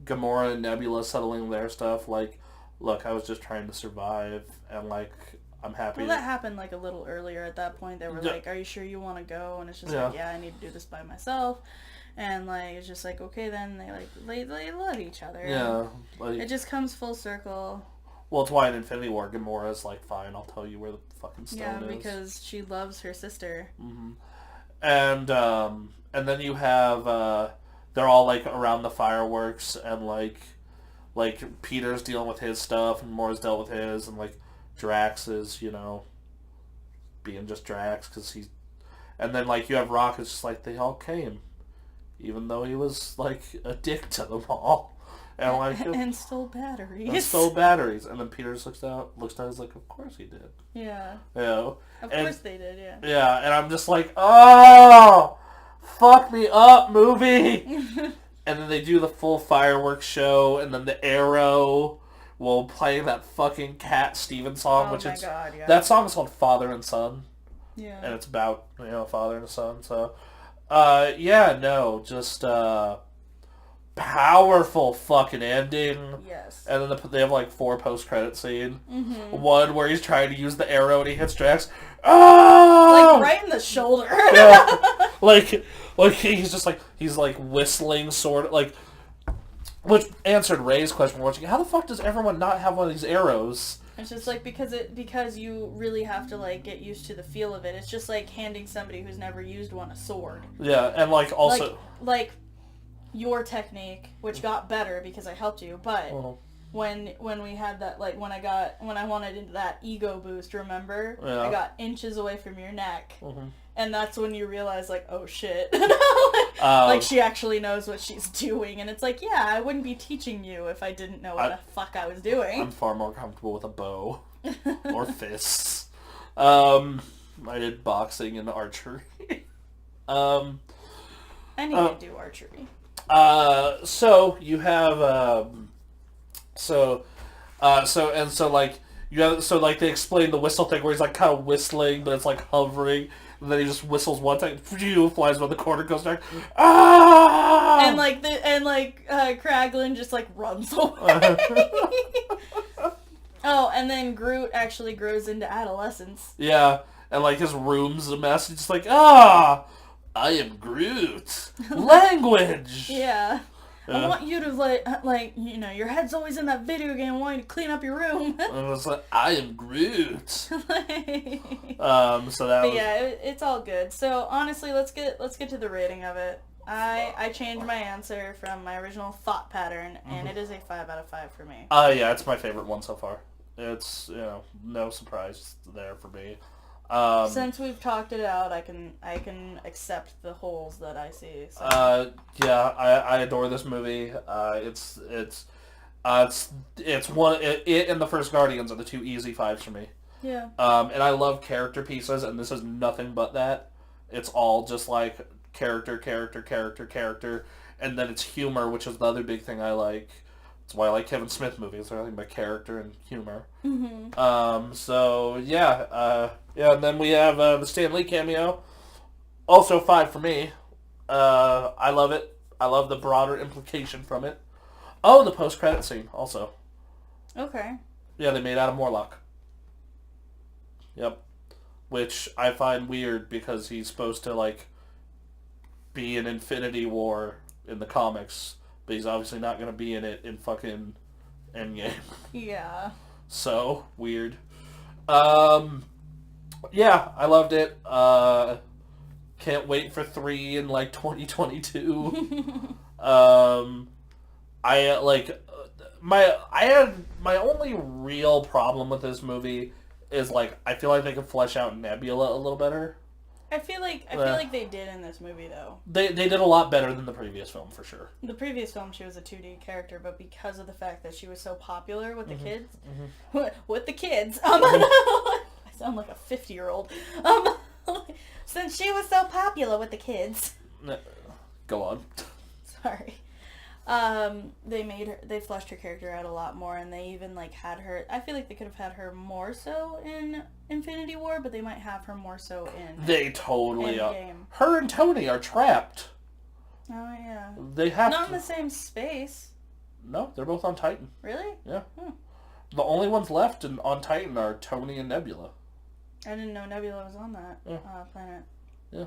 Gamora and Nebula settling their stuff. Like, look, I was just trying to survive, and like I'm happy. Well, that happened like a little earlier. At that point, they were like, "Are you sure you want to go?" And it's just like, "Yeah, I need to do this by myself." And like it's just like, okay, then they love each other. Yeah, like, it just comes full circle. Well, it's why in Infinity War, Gamora's like, "Fine, I'll tell you where the fucking stone is." Yeah, because she loves her sister. Mm-hmm. And then you have they're all like around the fireworks, and like Peter's dealing with his stuff, and Mora's dealt with his, and like Drax is, you know, being just Drax because he's, and then like you have Rocket's just like, they all came, even though he was like a dick to them all. And like and stole batteries. And then Peter just looks down, he's like, of course he did. Yeah. You know? Of course they did, yeah. Yeah, and I'm just like, oh, fuck me up, movie. And then they do the full fireworks show, and then the Arrow will play that fucking Cat Stevens song, that song is called Father and Son. Yeah. And it's about, you know, father and a son, so just powerful fucking ending. Yes. And then they have like 4 post-credit scene. Mm-hmm. One where he's trying to use the arrow and he hits Drax. Oh! Like right in the shoulder. Yeah. like he's just like, he's like whistling sort of like, which answered Ray's question. We're watching, how the fuck does everyone not have one of these arrows? It's just like, because you really have to like get used to the feel of it. It's just like handing somebody who's never used one a sword. Yeah, and like also like your technique, which got better because I helped you, but when we had that, like when I wanted that ego boost, remember? Yeah. I got inches away from your neck. Mm-hmm. And that's when you realize, like, oh shit. Like, she actually knows what she's doing. And it's like, yeah, I wouldn't be teaching you if I didn't know what the fuck I was doing. I'm far more comfortable with a bow. Or fists. I did boxing and archery. I need to do archery. So, you have, they explain the whistle thing where he's, like, kind of whistling, but it's, like, hovering. And then he just whistles one time, flies around the corner, goes down. Ah! And Kraglin just like runs away. Oh, and then Groot actually grows into adolescence. Yeah, and like his room's a mess. He's just like, ah, I am Groot. Language! Yeah. I want you to, your head's always in that video game wanting to clean up your room. And it's like, I am Groot. So that But yeah, it's all good. So, honestly, let's get to the rating of it. I changed my answer from my original thought pattern, and it is a 5 out of 5 for me. Yeah, it's my favorite one so far. It's, no surprise there for me. Since we've talked it out, I can accept the holes that I see. So. I adore this movie. It's one. It and the first Guardians are the two easy 5s for me. Yeah. And I love character pieces, and this is nothing but that. It's all just like character, and then it's humor, which is the other big thing I like. That's why I like Kevin Smith movies. They're nothing but character and humor. Mm-hmm. So yeah, and then we have the Stan Lee cameo. Also 5 for me. I love it. I love the broader implication from it. Oh, the post-credit scene also. Okay. Yeah, they made Adam Warlock. Yep. Which I find weird because he's supposed to, be in Infinity War in the comics, but he's obviously not going to be in it in fucking Endgame. Yeah. So, weird. Yeah, I loved it. Can't wait for 3 in, 2022. My only real problem with this movie is, I feel like they could flesh out Nebula a little better. I feel like they did in this movie, though. They did a lot better than the previous film, for sure. The previous film, she was a 2D character, but because of the fact that she was so popular with the kids... with the kids... I sound like a 50-year-old. Since she was so popular with the kids... Go on. Sorry. They fleshed her character out a lot more, and they even, had her... I feel like they could have had her more so in Infinity War, but they might have her more so in... They totally are. Endgame. Her and Tony are trapped. Oh, yeah. They have Not in the same space. No, they're both on Titan. Really? Yeah. The only ones left on Titan are Tony and Nebula. I didn't know Nebula was on that planet. Yeah.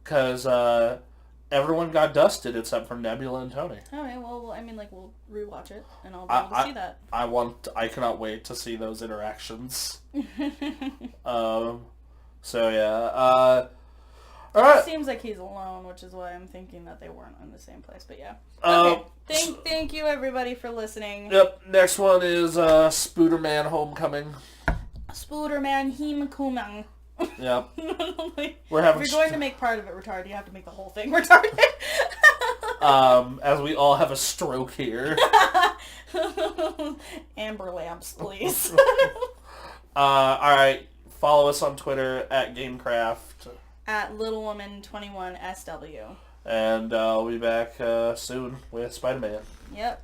Because everyone got dusted except for Nebula and Tony. Alright, well, we'll rewatch it, and I'll be able to see that. I cannot wait to see those interactions. So, yeah. Alright. It seems like he's alone, which is why I'm thinking that they weren't in the same place, but yeah. Okay. Thank you, everybody, for listening. Yep, next one is Spooderman Homecoming. Spooderman Himkumang. Yep. If you're going to make part of it retarded, you have to make the whole thing retarded. As we all have a stroke here. Amber lamps, please. Alright. Follow us on Twitter at Gamecraft. At LittleWoman21SW. And we'll be back soon with Spider-Man. Yep.